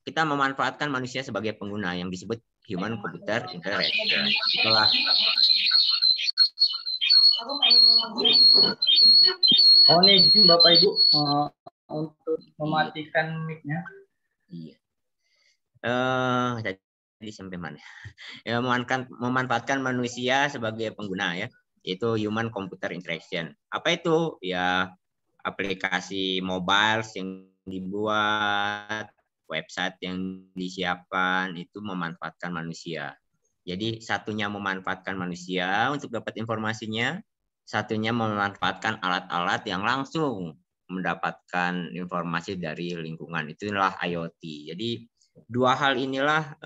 kita memanfaatkan manusia sebagai pengguna yang disebut human computer interaction. Itulah. Oh, ini izin Bapak Ibu untuk mematikan mic-nya. Iya. Tadi sampai mana? Ya, memanfaatkan manusia sebagai pengguna ya, yaitu human computer interaction. Apa itu? Ya, aplikasi mobile yang dibuat, website yang disiapkan itu memanfaatkan manusia. Jadi satunya memanfaatkan manusia untuk dapat informasinya, satunya memanfaatkan alat-alat yang langsung mendapatkan informasi dari lingkungan. Itulah IoT. Jadi dua hal inilah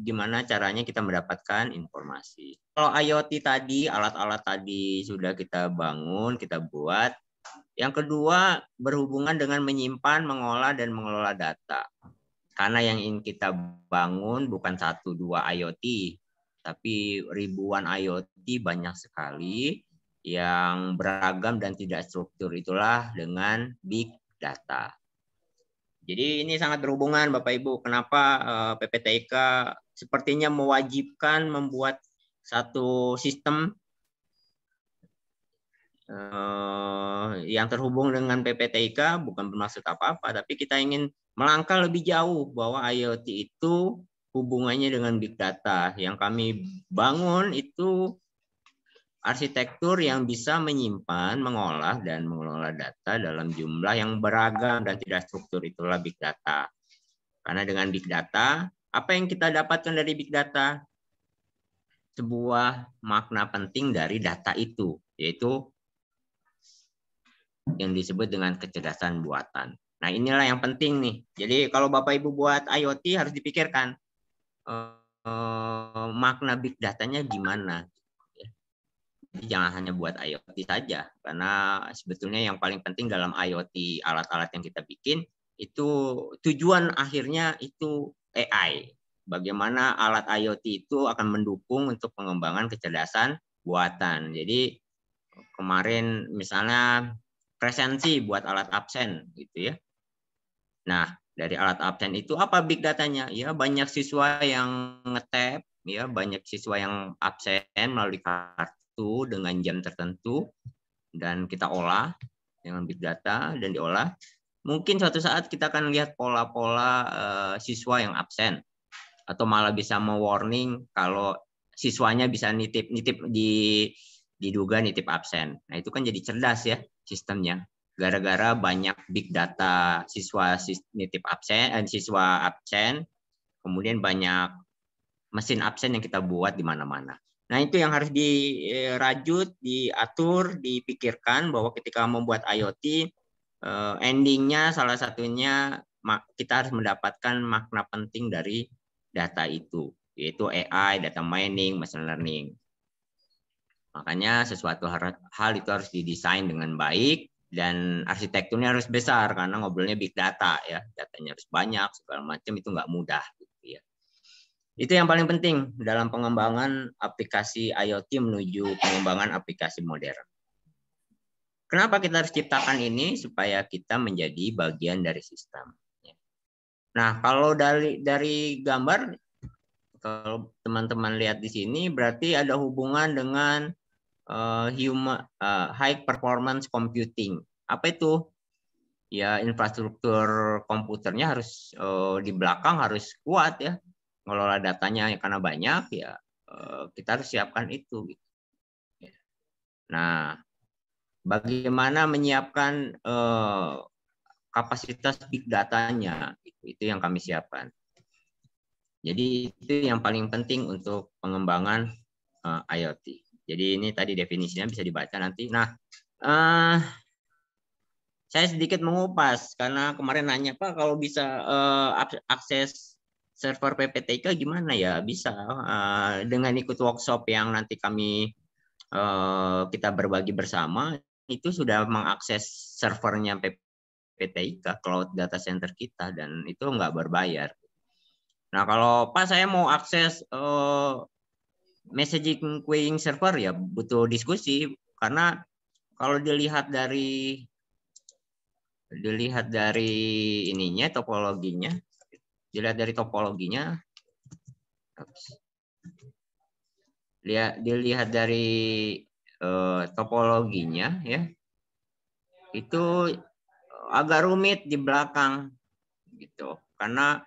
gimana caranya kita mendapatkan informasi. Kalau IoT tadi, alat-alat tadi sudah kita bangun, kita buat. Yang kedua, berhubungan dengan menyimpan, mengolah, dan mengelola data. Karena yang ingin kita bangun bukan 1-2 IoT, tapi ribuan IoT banyak sekali yang beragam dan tidak struktur. Itulah dengan big data. Jadi ini sangat berhubungan Bapak Ibu. Kenapa PPTIK sepertinya mewajibkan membuat satu sistem yang terhubung dengan PPTIK, bukan bermaksud apa-apa, tapi kita ingin melangkah lebih jauh bahwa IoT itu hubungannya dengan big data. Yang kami bangun itu arsitektur yang bisa menyimpan, mengolah, dan mengelola data dalam jumlah yang beragam dan tidak struktur. Itulah big data. Karena dengan big data, apa yang kita dapatkan dari big data? Sebuah makna penting dari data itu, yaitu yang disebut dengan kecerdasan buatan. Nah, inilah yang penting nih. Jadi kalau Bapak Ibu buat IoT harus dipikirkan makna big datanya gimana. Jadi jangan hanya buat IoT saja, karena sebetulnya yang paling penting dalam IoT alat-alat yang kita bikin itu tujuan akhirnya itu AI. Bagaimana alat IoT itu akan mendukung untuk pengembangan kecerdasan buatan. Jadi kemarin misalnya presensi buat alat absen gitu ya. Nah, dari alat absen itu apa big datanya? Ya, banyak siswa yang ngetap, ya, banyak siswa yang absen melalui kartu dengan jam tertentu dan kita olah dengan big data dan diolah. Mungkin suatu saat kita akan lihat pola-pola siswa yang absen atau malah bisa mewarning kalau siswanya bisa nitip diduga nitip absen. Nah, itu kan jadi cerdas ya sistemnya. Gara-gara banyak big data siswa nitip absen, siswa absen, kemudian banyak mesin absen yang kita buat di mana-mana. Nah, itu yang harus dirajut, diatur, dipikirkan bahwa ketika membuat IoT, endingnya salah satunya kita harus mendapatkan makna penting dari data itu, yaitu AI, data mining, machine learning. Makanya sesuatu hal itu harus didesain dengan baik dan arsitekturnya harus besar karena ngobrolnya big data ya, datanya harus banyak segala macam, itu nggak mudah gitu ya. Itu yang paling penting dalam pengembangan aplikasi IoT menuju pengembangan aplikasi modern. Kenapa kita harus ciptakan ini? Supaya kita menjadi bagian dari sistem. Nah, kalau dari gambar, kalau teman-teman lihat di sini, berarti ada hubungan dengan high performance computing. Apa itu? Ya, infrastruktur komputernya harus di belakang harus kuat ya. Ngelola datanya karena banyak ya, kita harus siapkan itu. Nah, bagaimana menyiapkan kapasitas big datanya? Itu yang kami siapkan. Jadi itu yang paling penting untuk pengembangan IoT. Jadi ini tadi definisinya bisa dibaca nanti. Nah, saya sedikit mengupas karena kemarin nanya Pak kalau bisa akses server PPTIK gimana ya? Bisa dengan ikut workshop yang nanti kami kita berbagi bersama, itu sudah mengakses servernya PPTIK, cloud data center kita, dan itu nggak berbayar. Nah, kalau Pak saya mau akses messaging queuing server ya butuh diskusi, karena kalau dilihat dari ininya, topologinya, dilihat dari topologinya. Dilihat dari topologinya ya, itu agak rumit di belakang gitu, karena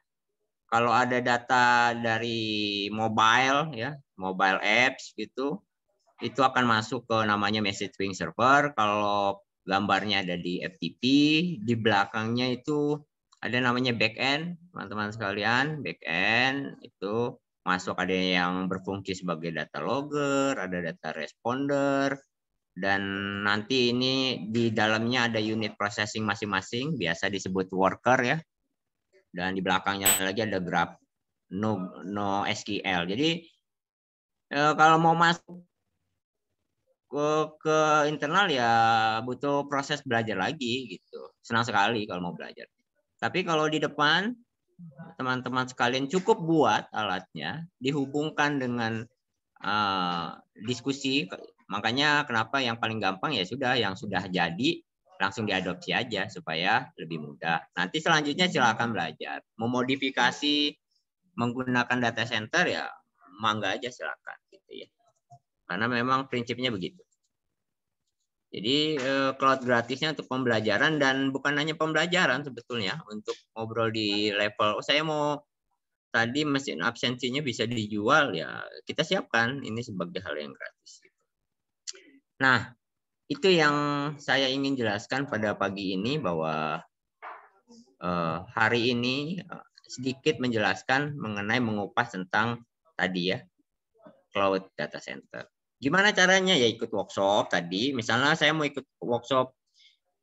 kalau ada data dari mobile ya, mobile apps gitu, itu akan masuk ke namanya message string server. Kalau gambarnya ada di FTP, di belakangnya itu ada namanya backend, teman-teman sekalian. Backend itu masuk, ada yang berfungsi sebagai data logger, ada data responder, dan nanti ini di dalamnya ada unit processing masing-masing, biasa disebut worker ya. Dan di belakangnya lagi ada graph NoSQL. Jadi kalau mau masuk ke internal ya butuh proses belajar lagi gitu. Senang sekali kalau mau belajar. Tapi kalau di depan teman-teman sekalian cukup buat alatnya, dihubungkan dengan diskusi. Makanya kenapa yang paling gampang ya sudah yang sudah jadi langsung diadopsi aja supaya lebih mudah. Nanti selanjutnya silakan belajar. Memodifikasi menggunakan data center ya mangga aja silakan gitu ya. Karena memang prinsipnya begitu. Jadi cloud gratisnya untuk pembelajaran, dan bukan hanya pembelajaran sebetulnya, untuk ngobrol di level saya mau tadi mesin absensinya bisa dijual ya, kita siapkan ini sebagai hal yang gratis. Nah, itu yang saya ingin jelaskan pada pagi ini, bahwa hari ini sedikit menjelaskan mengenai mengupas tentang tadi ya, cloud data center. Gimana caranya? Ya ikut workshop tadi. Misalnya saya mau ikut workshop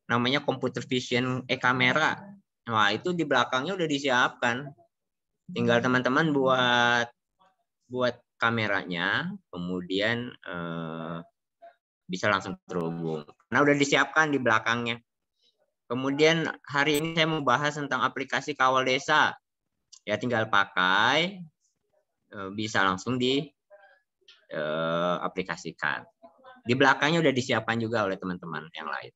namanya computer vision e-kamera. Nah, itu di belakangnya udah disiapkan. Tinggal teman-teman buat kameranya, kemudian bisa langsung terhubung. Nah, udah disiapkan di belakangnya. Kemudian hari ini saya mau bahas tentang aplikasi kawal desa. Ya tinggal pakai, bisa langsung diaplikasikan. Di belakangnya udah disiapkan juga oleh teman-teman yang lain.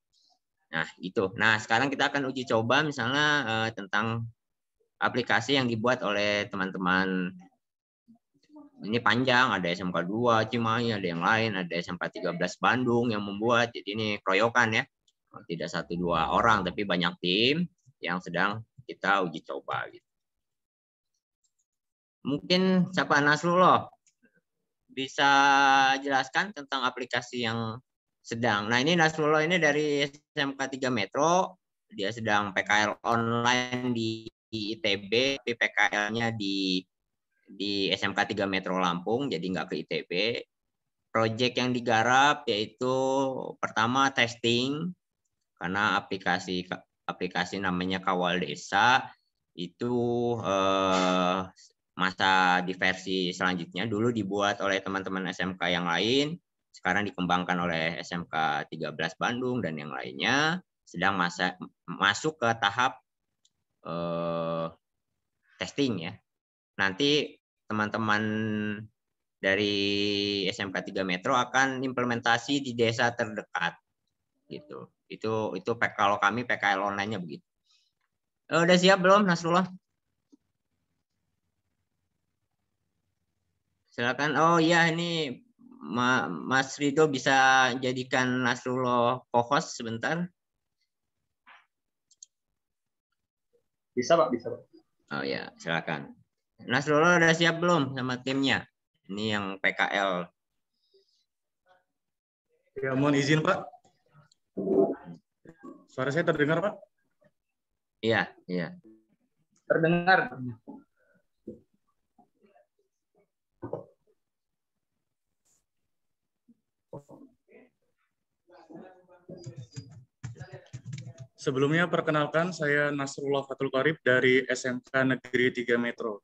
Nah, gitu. Nah, sekarang kita akan uji coba misalnya tentang aplikasi yang dibuat oleh teman-teman. Ini panjang, ada SMK 2 Cimahi, ada yang lain, ada SMK 13 Bandung yang membuat. Jadi ini keroyokan ya. Tidak 1-2 orang, tapi banyak tim yang sedang kita uji coba. Gitu. Mungkin siapa Nasrullah bisa jelaskan tentang aplikasi yang sedang. Nah, ini Nasrullah ini dari SMK 3 Metro. Dia sedang PKL online di ITB, tapi PKL-nya di SMK 3 Metro Lampung, jadi nggak ke ITB. Proyek yang digarap yaitu pertama testing, karena aplikasi namanya Kawal Desa itu masa di versi selanjutnya dulu dibuat oleh teman-teman SMK yang lain, sekarang dikembangkan oleh SMK 13 Bandung dan yang lainnya, sedang masuk ke tahap testing ya. Nanti teman-teman dari SMK 3 Metro akan implementasi di desa terdekat gitu. Itu kalau kami PKL online-nya begitu. Udah siap belum Nasrullah? Silakan. Oh iya, ini Mas Rido bisa jadikan Nasrullah co-host sebentar. Bisa Pak, bisa Pak. Oh ya, silakan. Nasrullah udah siap belum sama timnya? Ini yang PKL. Ya, mohon izin Pak. Suara saya terdengar Pak? Iya, iya. Terdengar. Sebelumnya perkenalkan, saya Nasrullah Fatul Qarib dari SMK Negeri 3 Metro.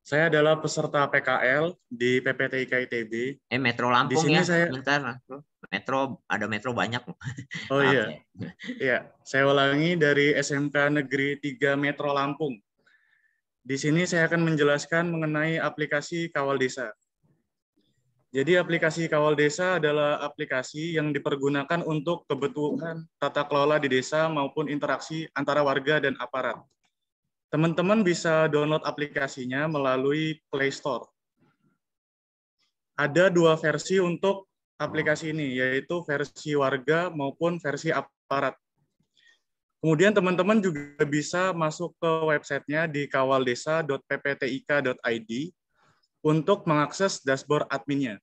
Saya adalah peserta PKL di PPTIK ITB. Metro Lampung di sini ya, bentar. Metro, ada metro banyak. Oh iya. Iya, saya ulangi, dari SMK Negeri 3 Metro Lampung. Di sini saya akan menjelaskan mengenai aplikasi Kawal Desa. Jadi aplikasi Kawal Desa adalah aplikasi yang dipergunakan untuk kebutuhan tata kelola di desa maupun interaksi antara warga dan aparat. Teman-teman bisa download aplikasinya melalui Play Store. Ada 2 versi untuk aplikasi ini, yaitu versi warga maupun versi aparat. Kemudian teman-teman juga bisa masuk ke websitenya di kawaldesa.pptik.id untuk mengakses dashboard adminnya.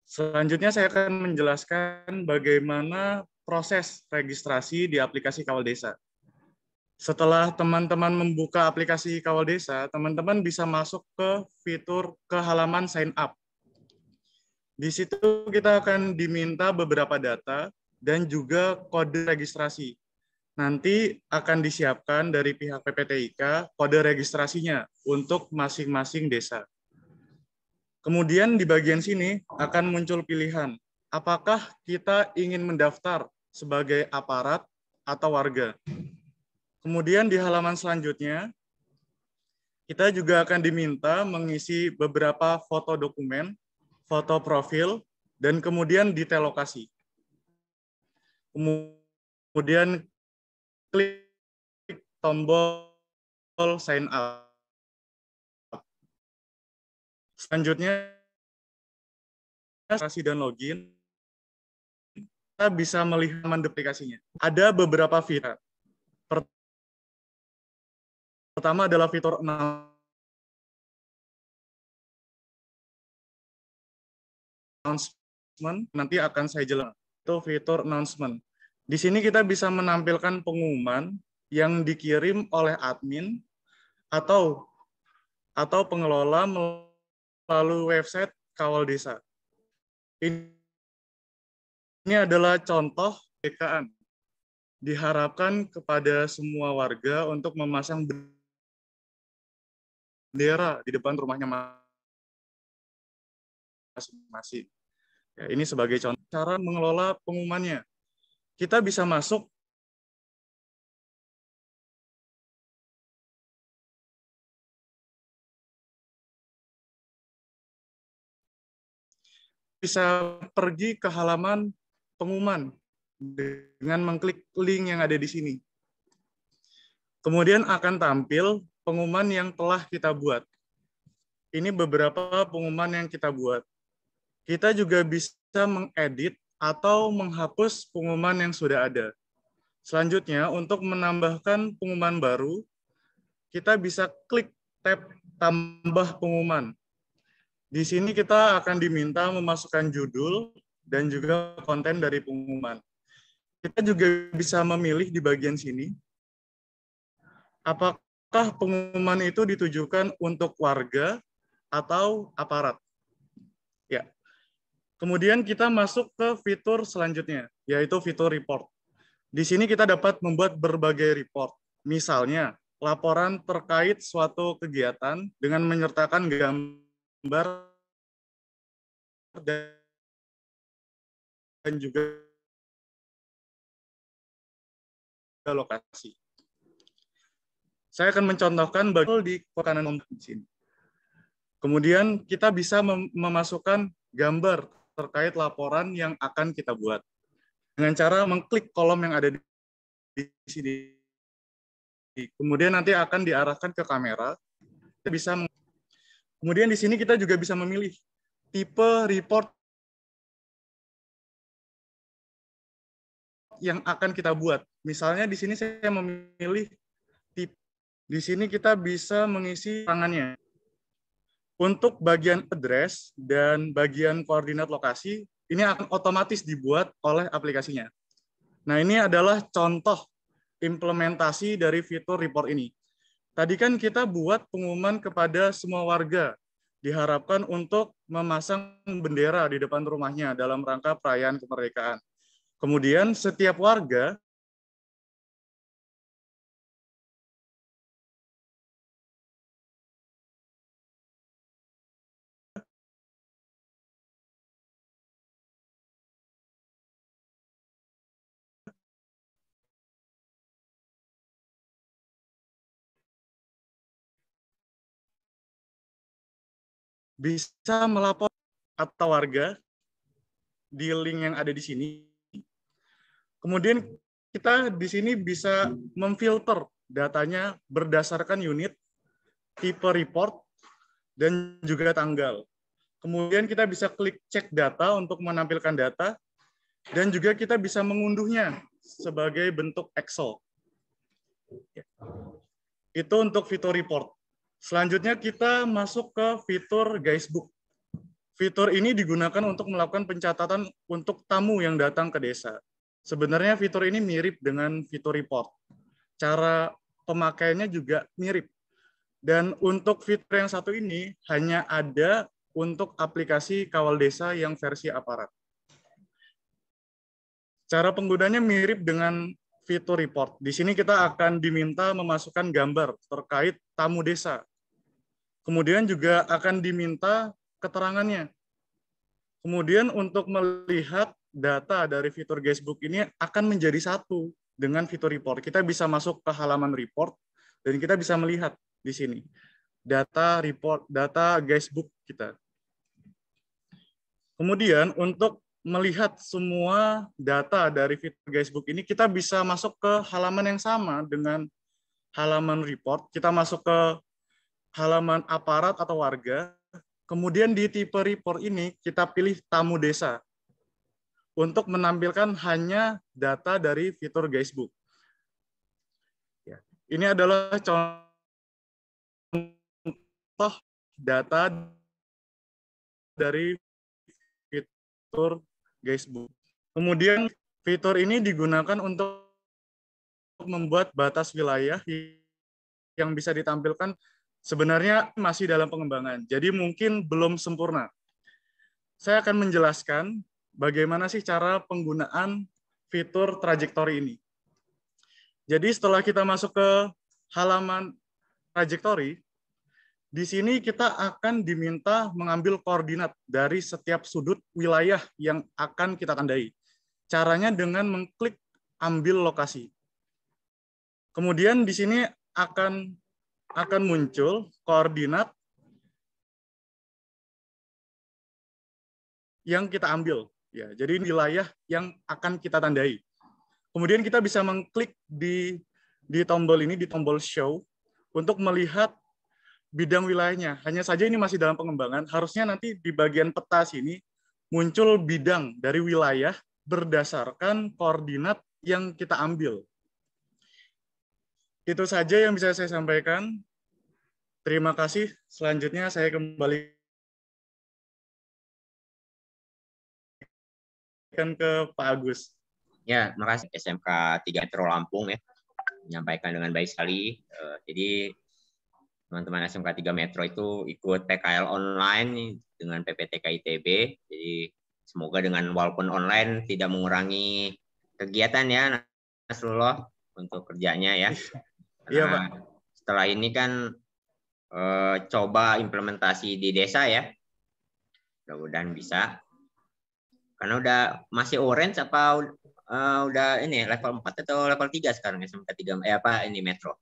Selanjutnya saya akan menjelaskan bagaimana proses registrasi di aplikasi Kawal Desa. Setelah teman-teman membuka aplikasi Kawal Desa, teman-teman bisa masuk ke fitur ke halaman sign up. Di situ kita akan diminta beberapa data dan juga kode registrasi. Nanti akan disiapkan dari pihak PPTIK kode registrasinya untuk masing-masing desa. Kemudian di bagian sini akan muncul pilihan, apakah kita ingin mendaftar sebagai aparat atau warga. Kemudian di halaman selanjutnya, kita juga akan diminta mengisi beberapa foto dokumen, foto profil, dan kemudian detail lokasi. Kemudian klik tombol sign up. Selanjutnya, registrasi dan login, kita bisa melihat aplikasinya. Ada beberapa fitur. Pertama adalah fitur announcement, nanti akan saya jelaskan. Itu fitur announcement. Di sini kita bisa menampilkan pengumuman yang dikirim oleh admin atau pengelola melalui website Kawal Desa. Ini adalah contoh PKN. Diharapkan kepada semua warga untuk memasang bendera di depan rumahnya masing-masing. Ya, ini sebagai contoh cara mengelola pengumumannya. Kita bisa masuk bisa pergi ke halaman pengumuman dengan mengklik link yang ada di sini. Kemudian akan tampil pengumuman yang telah kita buat. Ini beberapa pengumuman yang kita buat. Kita juga bisa mengedit atau menghapus pengumuman yang sudah ada. Selanjutnya, untuk menambahkan pengumuman baru, kita bisa klik tab tambah pengumuman. Di sini kita akan diminta memasukkan judul dan juga konten dari pengumuman. Kita juga bisa memilih di bagian sini, apakah pengumuman itu ditujukan untuk warga atau aparat. Ya. Kemudian kita masuk ke fitur selanjutnya, yaitu fitur report. Di sini kita dapat membuat berbagai report. Misalnya, laporan terkait suatu kegiatan dengan menyertakan gambar dan juga lokasi. Saya akan mencontohkan bagian di kanan di sini. Kemudian kita bisa memasukkan gambar terkait laporan yang akan kita buat dengan cara mengklik kolom yang ada di sini. Kemudian nanti akan diarahkan ke kamera. Kita bisa. Kemudian di sini kita juga bisa memilih tipe report yang akan kita buat. Misalnya di sini saya memilih tipe. Di sini kita bisa mengisi tangannya. Untuk bagian address dan bagian koordinat lokasi, ini akan otomatis dibuat oleh aplikasinya. Nah, ini adalah contoh implementasi dari fitur report ini. Tadi kan kita buat pengumuman kepada semua warga, diharapkan untuk memasang bendera di depan rumahnya dalam rangka perayaan kemerdekaan. Kemudian setiap warga bisa melapor atau warga di link yang ada di sini. Kemudian kita di sini bisa memfilter datanya berdasarkan unit, tipe report, dan juga tanggal. Kemudian kita bisa klik cek data untuk menampilkan data, dan juga kita bisa mengunduhnya sebagai bentuk Excel. Itu untuk fitur report. Selanjutnya kita masuk ke fitur Guidebook. Fitur ini digunakan untuk melakukan pencatatan untuk tamu yang datang ke desa. Sebenarnya fitur ini mirip dengan fitur report. Cara pemakaiannya juga mirip. Dan untuk fitur yang satu ini hanya ada untuk aplikasi Kawal Desa yang versi aparat. Cara penggunanya mirip dengan fitur report. Di sini kita akan diminta memasukkan gambar terkait tamu desa. Kemudian juga akan diminta keterangannya. Kemudian untuk melihat data dari fitur Guidebook ini akan menjadi satu dengan fitur report. Kita bisa masuk ke halaman report dan kita bisa melihat di sini data report, data Guidebook kita. Kemudian untuk melihat semua data dari fitur Guidebook ini, kita bisa masuk ke halaman yang sama dengan halaman report. Kita masuk ke halaman aparat atau warga. Kemudian di tipe report ini kita pilih tamu desa untuk menampilkan hanya data dari fitur Guidebook. Ini adalah contoh data dari fitur Guidebook. Kemudian fitur ini digunakan untuk membuat batas wilayah yang bisa ditampilkan. Sebenarnya masih dalam pengembangan, jadi mungkin belum sempurna. Saya akan menjelaskan bagaimana sih cara penggunaan fitur trajektori ini. Jadi setelah kita masuk ke halaman trajektori, di sini kita akan diminta mengambil koordinat dari setiap sudut wilayah yang akan kita tandai. Caranya dengan mengklik ambil lokasi. Kemudian di sini akan muncul koordinat yang kita ambil. Ya, jadi wilayah yang akan kita tandai. Kemudian kita bisa mengklik di tombol ini, di tombol show, untuk melihat bidang wilayahnya. Hanya saja ini masih dalam pengembangan. Harusnya nanti di bagian peta sini muncul bidang dari wilayah berdasarkan koordinat yang kita ambil. Itu saja yang bisa saya sampaikan. Terima kasih. Selanjutnya saya kembali ke Pak Agus. Ya, terima kasih SMK 3 Metro Lampung ya, menyampaikan dengan baik sekali. Jadi teman-teman SMK 3 Metro itu ikut PKL online dengan PPTK ITB. Jadi semoga dengan walaupun online tidak mengurangi kegiatan ya, Nasrullah, untuk kerjanya ya. Iya, Pak. Setelah ini kan coba implementasi di desa ya. Mudah-mudahan bisa. Karena udah masih orange apa udah ini level 4 atau level 3 sekarang SMK 3 ini Metro.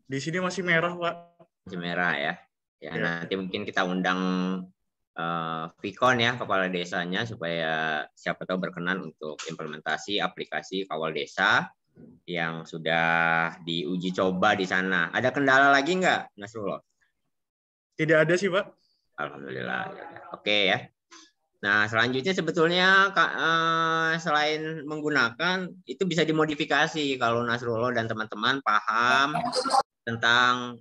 Di sini masih merah, Pak. Masih merah ya. Ya, nanti mungkin kita undang Vicon ya, kepala desanya, supaya siapa tahu berkenan untuk implementasi aplikasi Kawal Desa yang sudah diuji coba di sana. Ada kendala lagi nggak, Nasrullah? Tidak ada sih, Pak. Alhamdulillah. Oke ya. Nah, selanjutnya sebetulnya selain menggunakan, itu bisa dimodifikasi kalau Nasrullah dan teman-teman paham tentang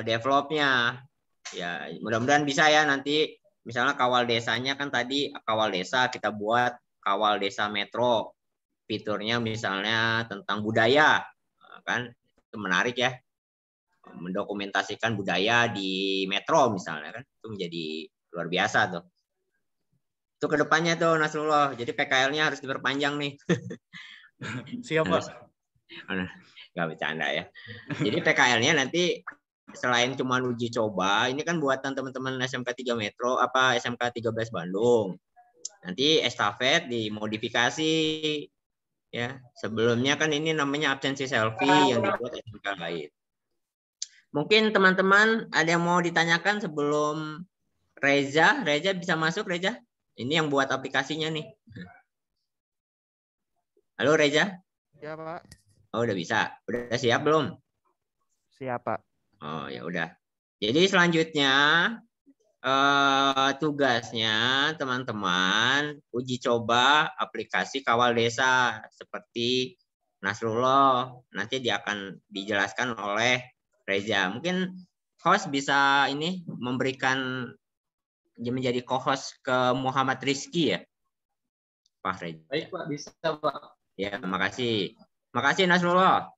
developnya. Ya, mudah-mudahan bisa ya nanti. Misalnya Kawal Desanya kan tadi Kawal Desa, kita buat Kawal Desa Metro. Fiturnya misalnya tentang budaya, kan itu menarik ya, mendokumentasikan budaya di Metro misalnya, kan itu menjadi luar biasa tuh. Itu kedepannya tuh Nasrullah, jadi PKL-nya harus diperpanjang nih. Siapa? Nggak bercanda ya. Jadi PKL-nya nanti selain cuma uji coba, ini kan buatan teman-teman SMK 3 Metro, SMK 13 Bandung. Nanti estafet dimodifikasi. Ya, sebelumnya kan ini namanya absensi selfie yang dibuat SMK lain. Mungkin teman-teman ada yang mau ditanyakan sebelum Reza bisa masuk, Reza? Ini yang buat aplikasinya nih. Halo Reza. Ya, Pak. Oh, udah bisa. Udah siap belum? Siap, Pak. Oh, ya udah. Jadi selanjutnya tugasnya teman-teman uji coba aplikasi Kawal Desa seperti Nasrullah. Nanti dia akan dijelaskan oleh Reza. Mungkin host bisa ini memberikan menjadi co-host ke Muhammad Rizky ya, Pak Reza. Baik Pak, bisa Pak. Ya, makasih. Makasih Nasrullah.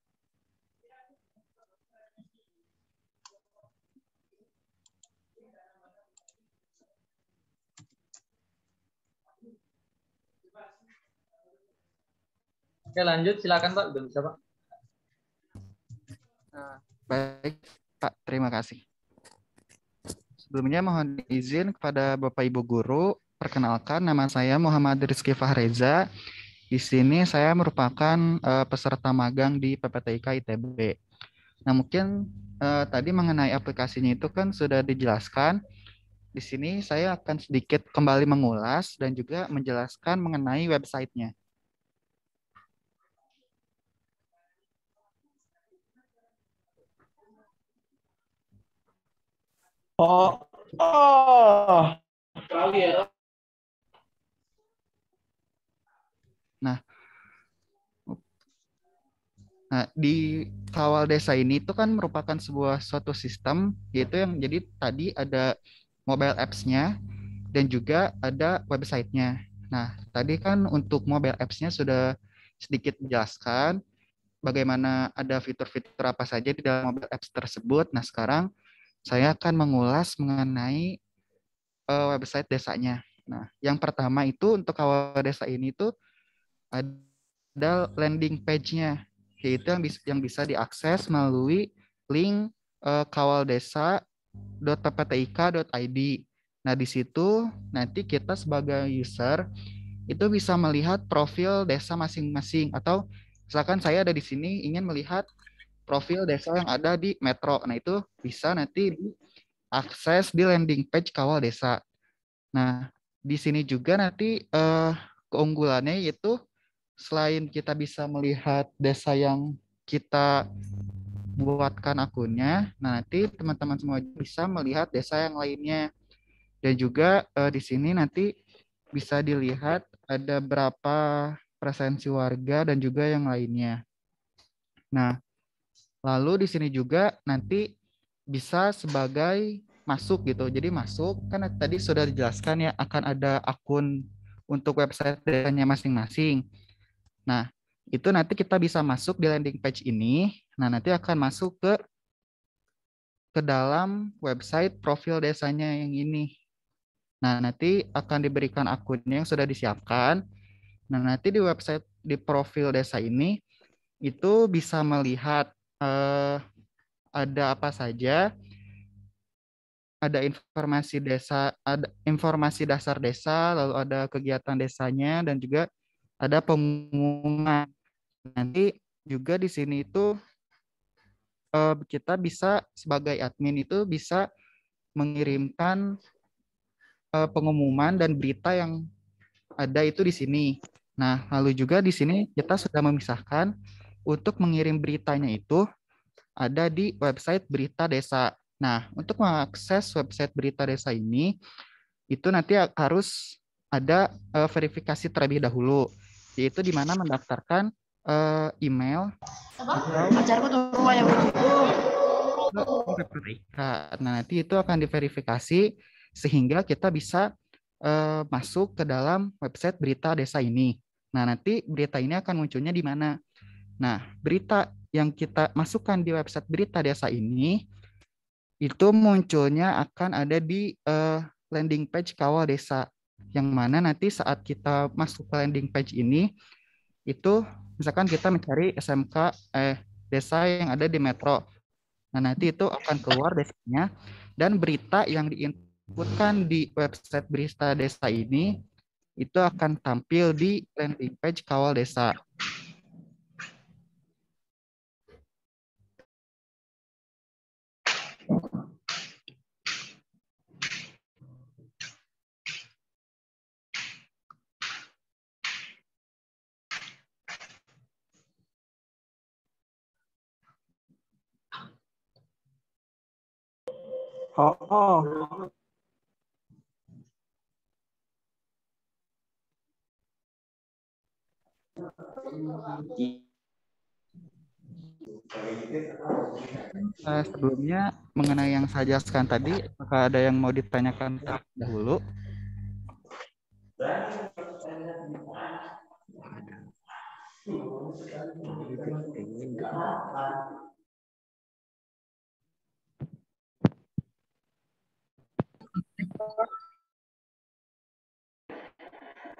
Oke lanjut, silakan Pak, udah bisa Pak. Baik, Pak. Terima kasih. Sebelumnya mohon izin kepada Bapak Ibu Guru. Perkenalkan, nama saya Muhammad Rizky Fahreza. Di sini saya merupakan peserta magang di PPTIK ITB. Nah, mungkin tadi mengenai aplikasinya itu kan sudah dijelaskan. Di sini saya akan sedikit kembali mengulas dan juga menjelaskan mengenai websitenya. Nah, di Kawal Desa ini itu kan merupakan sebuah suatu sistem, yaitu yang jadi tadi ada mobile apps-nya dan juga ada website-nya. Nah, tadi kan untuk mobile apps-nya sudah sedikit dijelaskan bagaimana ada fitur-fitur apa saja di dalam mobile apps tersebut. Nah, sekarang saya akan mengulas mengenai website desanya. Nah, yang pertama itu untuk Kawal Desa ini tuh ada landing page-nya, yaitu yang bisa diakses melalui link kawaldesa.pptik.id. Nah, di situ nanti kita sebagai user itu bisa melihat profil desa masing-masing, atau misalkan saya ada di sini ingin melihat profil desa yang ada di Metro. Nah, itu bisa nanti diakses di landing page Kawal Desa. Nah, di sini juga nanti keunggulannya yaitu selain kita bisa melihat desa yang kita buatkan akunnya, nah nanti teman-teman semua bisa melihat desa yang lainnya. Dan juga di sini nanti bisa dilihat ada berapa presensi warga dan juga yang lainnya. Nah, lalu di sini juga nanti bisa sebagai masuk gitu. Jadi masuk, kan tadi sudah dijelaskan ya akan ada akun untuk website desanya masing-masing. Nah, itu nanti kita bisa masuk di landing page ini. Nah, nanti akan masuk ke dalam website profil desanya yang ini. Nah, nanti akan diberikan akunnya yang sudah disiapkan. Nah, nanti di website di profil desa ini itu bisa melihat ada apa saja, ada informasi desa, ada informasi dasar desa, lalu ada kegiatan desanya dan juga ada pengumuman. Nanti juga di sini itu kita bisa sebagai admin itu bisa mengirimkan pengumuman dan berita yang ada itu di sini. Nah, lalu juga di sini kita sudah memisahkan untuk mengirim beritanya itu ada di website berita desa. Nah, untuk mengakses website berita desa ini, itu nanti harus ada verifikasi terlebih dahulu, yaitu di mana mendaftarkan email Nah, nanti itu akan diverifikasi sehingga kita bisa masuk ke dalam website berita desa ini. Nah, nanti berita ini akan munculnya di mana? Nah, berita yang kita masukkan di website berita desa ini itu munculnya akan ada di landing page Kawal Desa, yang mana nanti saat kita masuk ke landing page ini itu misalkan kita mencari SMK desa yang ada di Metro. Nah, nanti itu akan keluar desanya dan berita yang diinputkan di website berita desa ini itu akan tampil di landing page Kawal Desa. Oh, oh. Sebelumnya mengenai yang saya jelaskan tadi, apakah ada yang mau ditanyakan terlebih dahulu?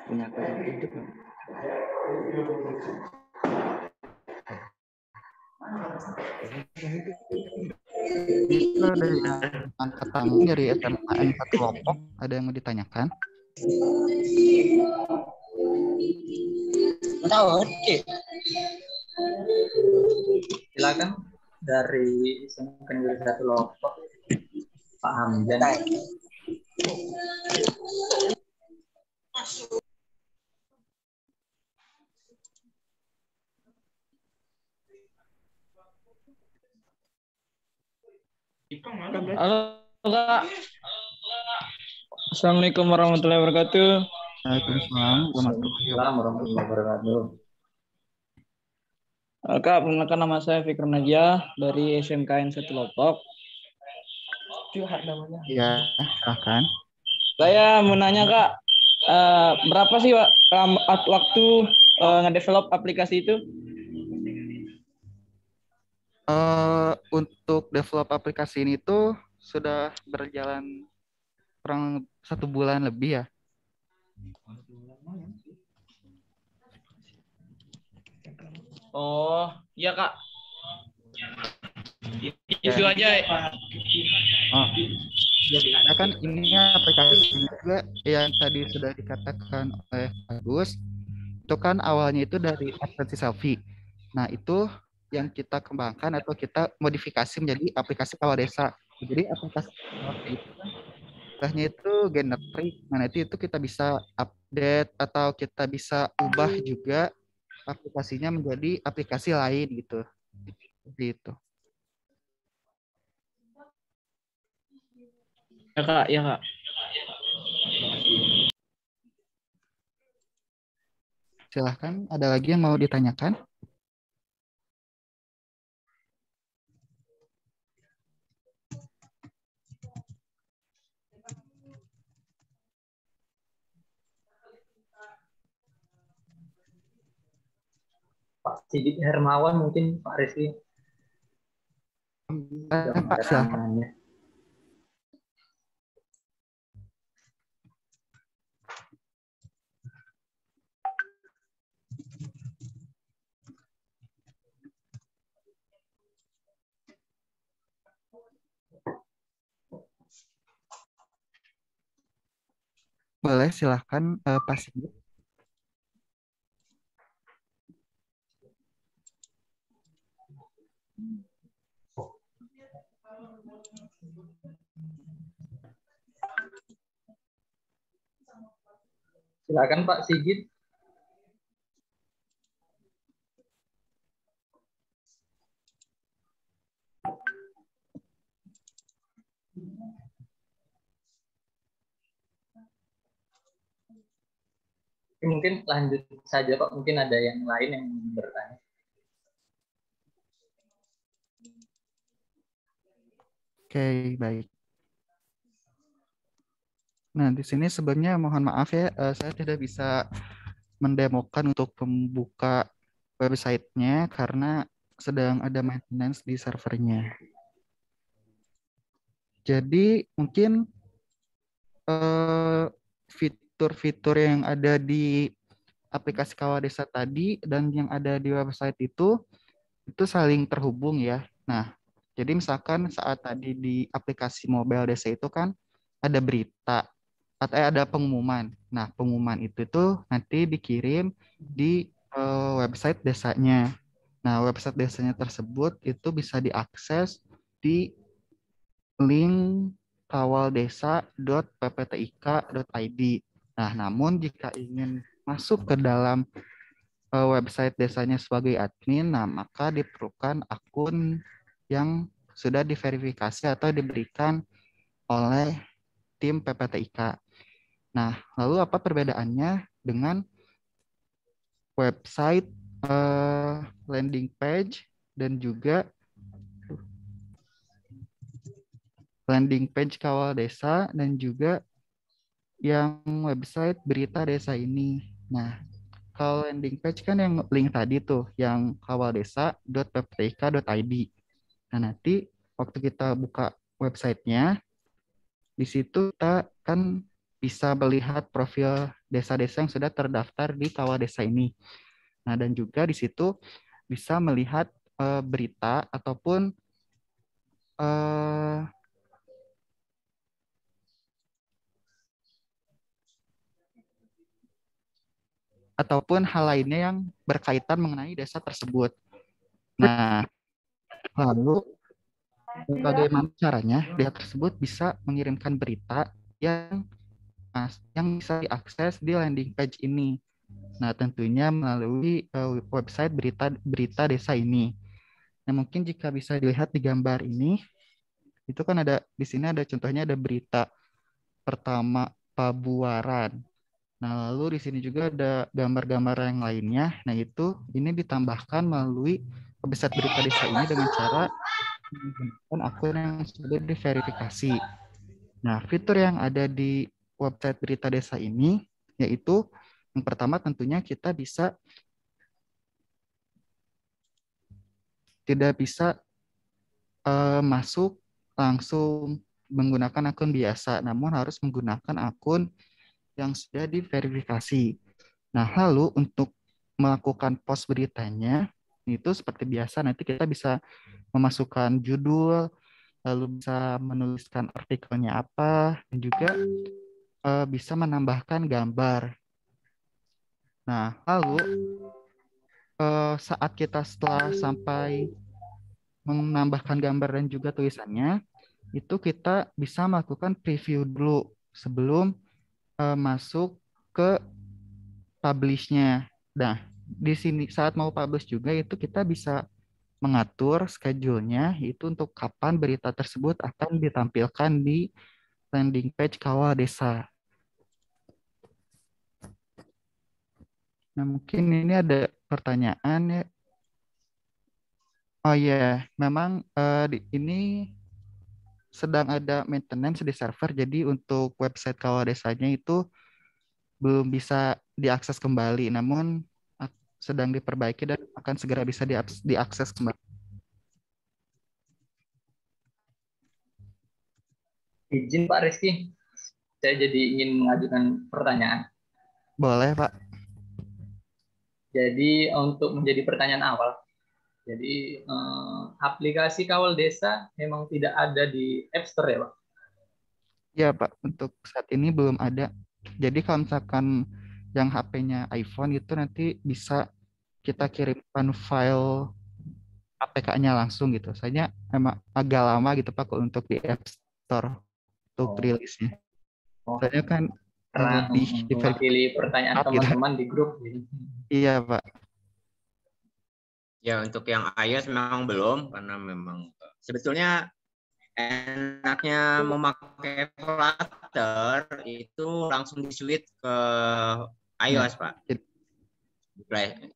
Punya hidup. Itu ada yang angkat tangan dari SMKN 1 Lombok, ada yang mau ditanyakan? Tahu, oke. Silakan dari Negeri 1 Lombok, Pak Hamdan. Halo Kak. Assalamualaikum warahmatullahi wabarakatuh. Waalaikumsalam warahmatullahi wabarakatuh. Kak, perkenalkan nama saya Fikri Najah dari SMKN 1 Lombok. Ya, silakan. Saya mau nanya Kak, berapa sih waktu ngedevelop aplikasi itu? Untuk develop aplikasi ini tuh sudah berjalan kurang 1 bulan lebih ya. Oh, iya Kak. Itu aja. Oh, ya kan ini aplikasi juga yang tadi sudah dikatakan oleh Agus, itu kan awalnya itu dari aplikasi selfie. Nah, itu yang kita kembangkan atau kita modifikasi menjadi aplikasi kawal desa. Jadi aplikasi selfie itu kan istilahnya itu generik. Nah, nanti itu kita bisa update atau kita bisa ubah juga aplikasinya menjadi aplikasi lain gitu. Seperti itu. Ya Kak, ya Kak. Silahkan, ada lagi yang mau ditanyakan? Pak Sigit Hermawan, mungkin Pak Rizky. Pak, silakan. Boleh, silahkan Pak Sigit. Silakan Pak Sigit. Mungkin lanjut saja Pak, mungkin ada yang lain yang bertanya. Oke, baik. Nah, di sini sebenarnya mohon maaf ya, saya tidak bisa mendemokan untuk membuka websitenya karena sedang ada maintenance di servernya. Jadi mungkin fitur-fitur yang ada di aplikasi Kawal Desa tadi dan yang ada di website itu saling terhubung ya. Nah, jadi misalkan saat tadi di aplikasi mobile desa itu kan ada berita atau ada pengumuman. Nah, pengumuman itu tuh nanti dikirim di website desanya. Nah, website desanya tersebut itu bisa diakses di link kawaldesa.pptik.id. Nah, namun jika ingin masuk ke dalam website desanya sebagai admin, nah maka diperlukan akun yang sudah diverifikasi atau diberikan oleh tim PPTIK. Nah, lalu apa perbedaannya dengan website, landing page, dan juga landing page Kawal Desa, dan juga yang website berita desa ini. Nah, kalau landing page kan yang link tadi tuh, yang kawaldesa.pptk.id. Nah, nanti waktu kita buka websitenya, di situ kita kan bisa melihat profil desa-desa yang sudah terdaftar di Kawal Desa ini. Nah, dan juga di situ bisa melihat berita ataupun hal lainnya yang berkaitan mengenai desa tersebut. Nah, lalu bagaimana caranya desa tersebut bisa mengirimkan berita yang bisa diakses di landing page ini. Nah, tentunya melalui website berita desa ini. Nah, mungkin jika bisa dilihat di gambar ini, itu kan ada di sini ada contohnya, ada berita pertama Pabuaran. Nah, lalu di sini juga ada gambar-gambar yang lainnya. Nah, ini ditambahkan melalui website berita desa ini dengan cara menggunakan akun yang sudah diverifikasi. Nah, fitur yang ada di website berita desa ini yaitu yang pertama tentunya kita tidak bisa masuk langsung menggunakan akun biasa, namun harus menggunakan akun yang sudah diverifikasi. Nah, lalu untuk melakukan post beritanya, itu seperti biasa nanti kita bisa memasukkan judul, lalu bisa menuliskan artikelnya apa, dan juga bisa menambahkan gambar. Nah, lalu saat kita setelah sampai menambahkan gambar dan juga tulisannya, itu kita bisa melakukan preview dulu sebelum masuk ke publish-nya. Nah, di sini saat mau publish juga itu kita bisa mengatur schedule-nya itu untuk kapan berita tersebut akan ditampilkan di landing page Kawal Desa. Nah, mungkin ini ada pertanyaan ya. Oh iya, memang ini sedang ada maintenance di server, jadi untuk website Kawal Desanya itu belum bisa diakses kembali, namun sedang diperbaiki dan akan segera bisa diakses kembali. Izin Pak Rizky, saya jadi ingin mengajukan pertanyaan. Boleh, Pak. Jadi untuk menjadi pertanyaan awal, jadi aplikasi Kawal Desa memang tidak ada di App Store ya Pak? Ya Pak, untuk saat ini belum ada. Jadi kalau misalkan yang HP-nya iPhone itu nanti bisa kita kirimkan file APK-nya langsung gitu. Soalnya emang agak lama gitu Pak untuk di App Store untuk rilisnya. Soalnya kan lebih mewakili pertanyaan teman-teman di grup. Iya Pak. Ya untuk yang iOS memang belum, karena memang sebetulnya enaknya memakai Flutter itu langsung di-switch ke iOS, Pak.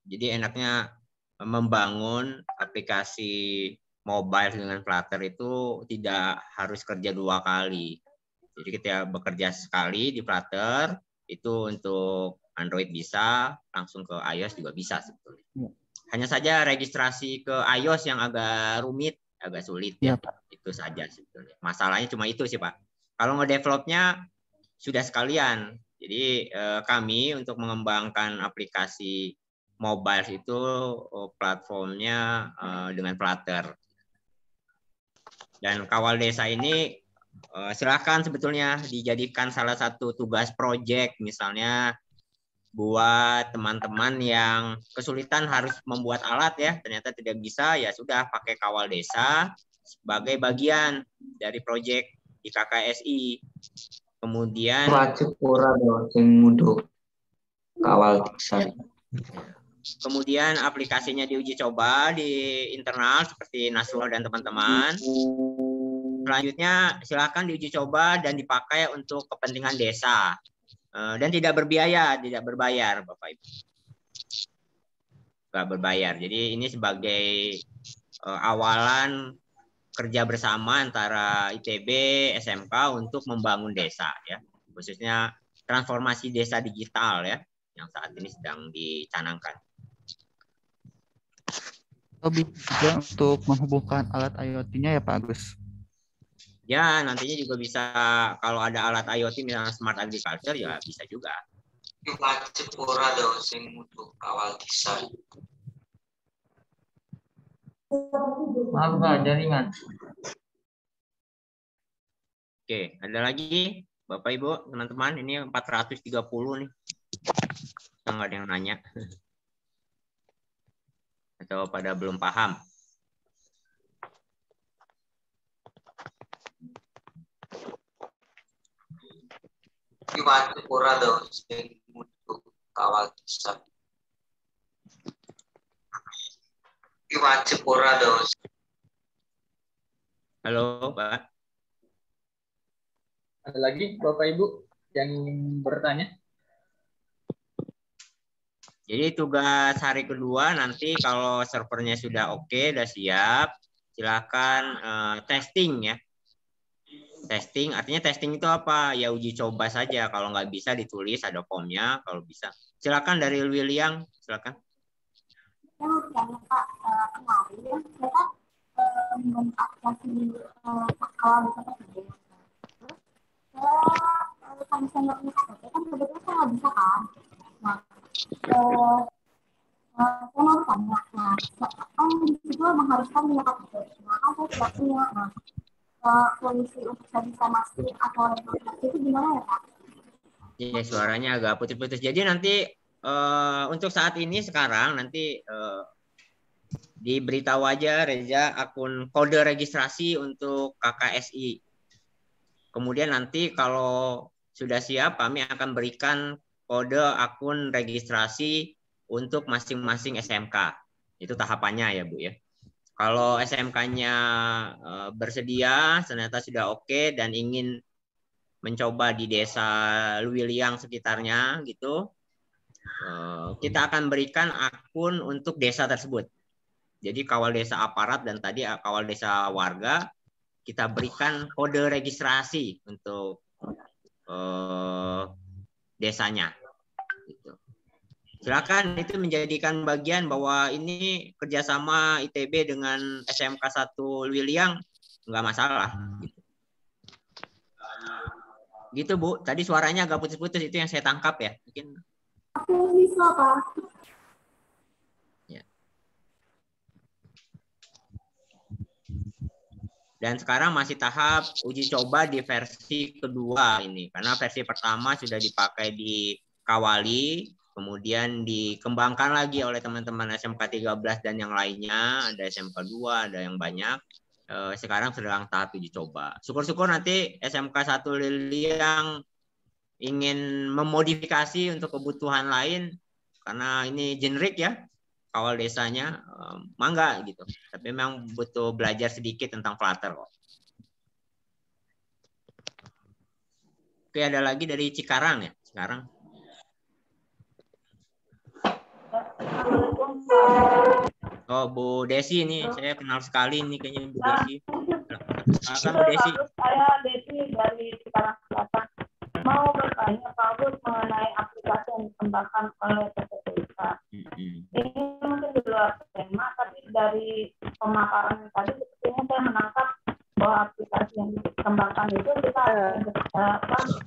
Jadi enaknya membangun aplikasi mobile dengan Flutter itu tidak harus kerja 2 kali. Jadi kita bekerja sekali di Flutter, itu untuk Android bisa, langsung ke iOS juga bisa sebetulnya. Hanya saja registrasi ke iOS yang agak rumit, agak sulit ya. Itu saja sebetulnya. Masalahnya cuma itu sih Pak. Kalau ngedevelopnya sudah sekalian. Jadi kami untuk mengembangkan aplikasi mobile itu platformnya dengan Flutter. Dan Kawal Desa ini silakan sebetulnya dijadikan salah satu tugas proyek, misalnya buat teman-teman yang kesulitan harus membuat alat ya, ternyata tidak bisa, ya sudah pakai Kawal Desa sebagai bagian dari proyek di KKSI. Kemudian Kawal Desa. Kemudian aplikasinya diuji coba di internal seperti Nasrul dan teman-teman. Selanjutnya silakan diuji coba dan dipakai untuk kepentingan desa dan tidak berbayar Bapak Ibu. Nggak berbayar. Jadi ini sebagai awalan kerja bersama antara ITB, SMK untuk membangun desa ya, khususnya transformasi desa digital ya, yang saat ini sedang dicanangkan. Lebih juga untuk menghubungkan alat IoT-nya ya Pak Agus. Ya, nantinya juga bisa kalau ada alat IoT misalnya smart agriculture ya bisa juga. Wajib ora dosing untuk kawal desa. Maaf Pak, jaringan. Oke, ada lagi Bapak Ibu, teman-teman, ini 430 nih. Nggak ada yang nanya. Atau pada belum paham. Wajib ora dosing untuk kawal desa. Wajib ora dosing. Halo, Pak. Ada lagi Bapak Ibu yang ingin bertanya? Jadi tugas hari kedua nanti kalau servernya sudah oke, sudah siap, silakan testing ya. Testing, artinya testing itu apa? Ya uji coba saja. Kalau nggak bisa ditulis ada formnya, kalau bisa. Silakan dari William, silakan. Pak, kemarin kita mengadaptasi awal tersebut. Kalau misalnya nggak bisa, kan sebetulnya saya nggak bisa kan. Nah, saya mau tanya, nah, kan di situ mengharuskan punya KTP. Nah, kan saya tidak punya. Nah, polisi untuk saya bisa masuk atau registrasi itu gimana ya Pak? Ya, suaranya agak putus-putus. Jadi nanti untuk saat ini sekarang nanti diberitahu aja Reza akun kode registrasi untuk KKSI. Kemudian nanti kalau sudah siap kami akan berikan kode akun registrasi untuk masing-masing SMK. Itu tahapannya ya Bu ya. Kalau SMK-nya bersedia, ternyata sudah oke dan ingin mencoba di desa Luwiliang sekitarnya gitu, kita akan berikan akun untuk desa tersebut. Jadi kawal desa aparat dan tadi kawal desa warga, kita berikan kode registrasi untuk desanya. Gitu. Silakan itu menjadikan bagian bahwa ini kerjasama ITB dengan SMK 1 Luwiliang nggak masalah. Gitu Bu, tadi suaranya agak putus-putus, itu yang saya tangkap ya. Mungkin. Aku bisa Pak. Ya. Dan sekarang masih tahap uji coba di versi kedua ini, karena versi pertama sudah dipakai di Kawali, kemudian dikembangkan lagi oleh teman-teman SMK 13 dan yang lainnya, ada SMK 2, ada yang banyak. Sekarang sedang tahap uji coba. Syukur-syukur nanti SMK 1 Luwiliang ingin memodifikasi untuk kebutuhan lain, karena ini generik ya, kawal desanya, mangga gitu. Tapi memang butuh belajar sedikit tentang Flutter kok. Oke, ada lagi dari Cikarang ya, Cikarang. Oh, Bu Desi ini, saya kenal sekali ini kayaknya Bu Desi. Silakan Bu Desi. Saya Desi dari Cikarang Selatan. Mau bertanya Pak Agus mengenai aplikasi yang dikembangkan oleh PPTK. Ini mungkin di luar tema, tapi dari pemaparan tadi sepertinya saya menangkap bahwa aplikasi yang dikembangkan itu kita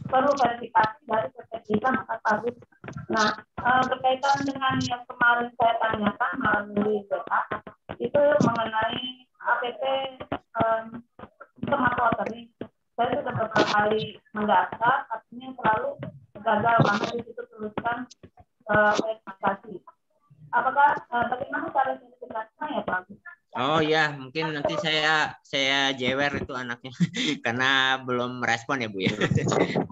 perlu verifikasi dari PPTK, maka Pak Agus. Nah, berkaitan dengan yang kemarin saya tanyakan melalui WA, itu mengenai app smart watering. Saya sudah beberapa kali mendaftar, artinya selalu gagal karena di situ tuliskan verifikasi. Apakah bagaimana cara verifikasinya ya Pak? Oh ya, mungkin nanti saya jewer itu anaknya karena belum merespon ya Bu ya.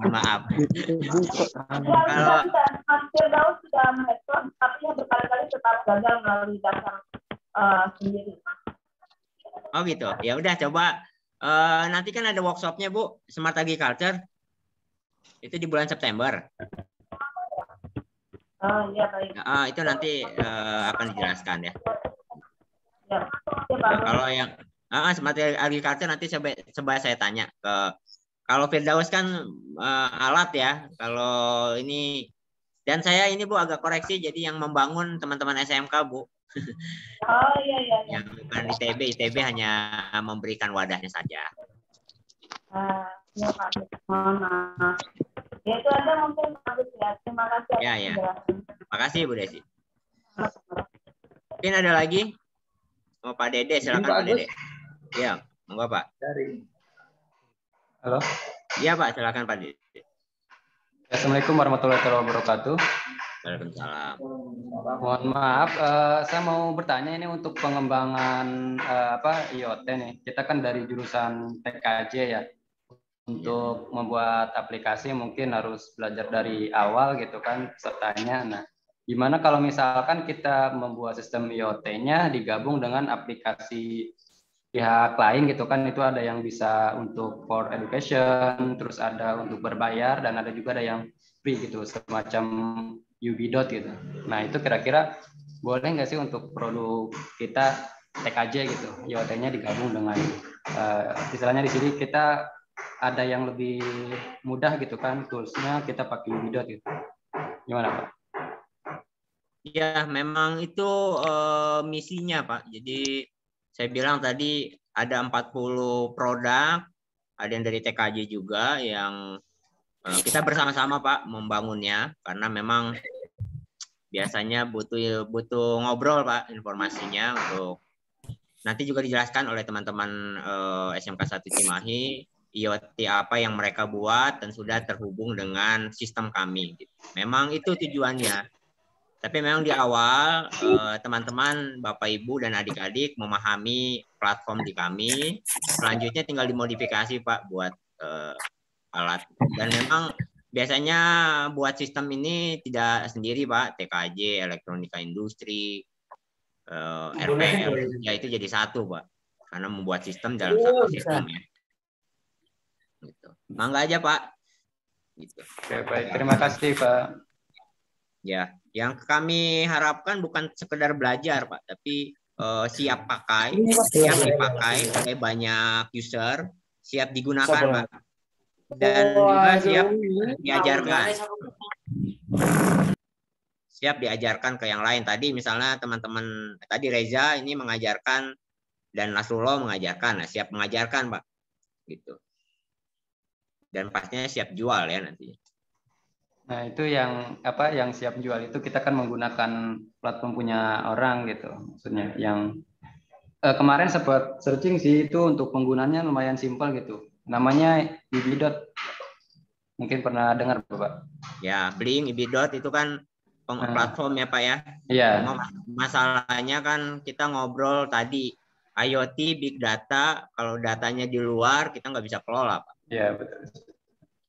Mohon maaf. Kalau hampir Daud sudah merespon, tapi berkali-kali tetap gagal melalui dasar sendiri. Oh gitu. Ya udah coba Nanti kan ada workshopnya Bu, Smart Agriculture. Itu di bulan September. Iya baik. Itu nanti akan dijelaskan ya. Ya. Nah, kalau yang Smart Agriculture nanti coba saya tanya ke, kalau Firdaus kan alat ya. Kalau ini, dan saya ini Bu agak koreksi, jadi yang membangun teman-teman SMK Bu. Iya. Yang bukan ITB hanya memberikan wadahnya saja. Iya Pak. Mohon maaf. Ya itu aja mungkin bagus ya. Terima kasih. Ya. Terima kasih Bu Desi. Mungkin ada lagi? Oh, Pak Dede, silakan Pak Dede. Ya, monggo Pak. Halo. Iya Pak, silakan Pak Dede. Assalamualaikum warahmatullahi wabarakatuh. Waalaikumsalam. Mohon maaf, saya mau bertanya ini untuk pengembangan IoT nih. Kita kan dari jurusan TKJ ya. Untuk membuat aplikasi mungkin harus belajar dari awal gitu kan pesertanya. Nah, gimana kalau misalkan kita membuat sistem IoT-nya digabung dengan aplikasi pihak lain gitu kan, itu ada yang bisa untuk for education, terus ada untuk berbayar, dan ada juga ada yang free gitu, semacam UBDOT gitu. Nah, itu kira-kira boleh nggak sih untuk produk kita TKJ gitu, IoT-nya digabung dengan istilahnya di sini kita ada yang lebih mudah gitu kan, toolsnya kita pakai UBDOT gitu. Gimana Pak? Ya, memang itu misinya Pak. Jadi saya bilang tadi ada 40 produk, ada yang dari TKJ juga yang kita bersama-sama Pak membangunnya, karena memang biasanya butuh ngobrol Pak informasinya, untuk nanti juga dijelaskan oleh teman-teman SMK 1 Cimahi IoT apa yang mereka buat dan sudah terhubung dengan sistem kami. Memang itu tujuannya. Tapi memang di awal teman-teman, Bapak Ibu dan adik-adik memahami platform di kami. Selanjutnya tinggal dimodifikasi Pak buat alat. Dan memang biasanya buat sistem ini tidak sendiri Pak. TKJ, elektronika industri, RPL, ya itu jadi satu Pak. Karena membuat sistem dalam satu sistem ya. Gitu. Mangga aja Pak. Gitu. Oke, baik. Terima kasih Pak. Ya, yang kami harapkan bukan sekedar belajar Pak, tapi siap pakai, siap dipakai oleh banyak user, siap digunakan Pak, dan juga siap diajarkan. Siap diajarkan ke yang lain. Tadi misalnya teman-teman, tadi Reza ini mengajarkan dan Nasrullah mengajarkan, nah, siap mengajarkan Pak. Gitu. Dan pastinya siap jual ya nanti. Nah, itu yang yang siap jual itu kita kan menggunakan platform punya orang gitu. Maksudnya yang kemarin sempat searching sih, itu untuk penggunanya lumayan simpel gitu. Namanya UBDOT. Mungkin pernah dengar Bapak? Ya, Blink, UBDOT itu kan platform ya Pak ya. Iya. Masalahnya kan kita ngobrol tadi IoT, big data, kalau datanya di luar kita nggak bisa kelola Pak. Iya, betul.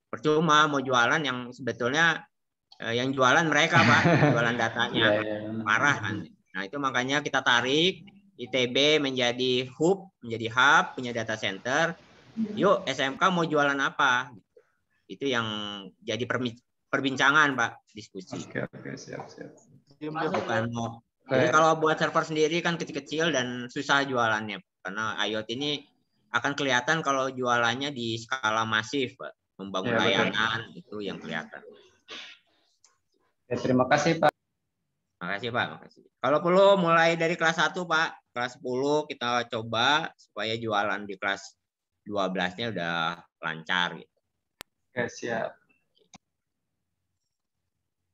Percuma mau jualan yang sebetulnya yang jualan mereka Pak, jualan datanya. Parah kan. Nah, itu makanya kita tarik ITB menjadi hub, punya data center. Yuk SMK mau jualan apa? Itu yang jadi perbincangan Pak, diskusi. Oke, siap. Bukan mau. Jadi kalau buat server sendiri kan kecil-kecil dan susah jualannya. Karena IoT ini akan kelihatan kalau jualannya di skala masif Pak. Membangun layanan itu yang kelihatan. Ya, terima kasih Pak. Makasih Pak, makasih. Kalau perlu mulai dari kelas 1 Pak, kelas 10 kita coba supaya jualan di kelas 12-nya udah lancar gitu. Oke, siap.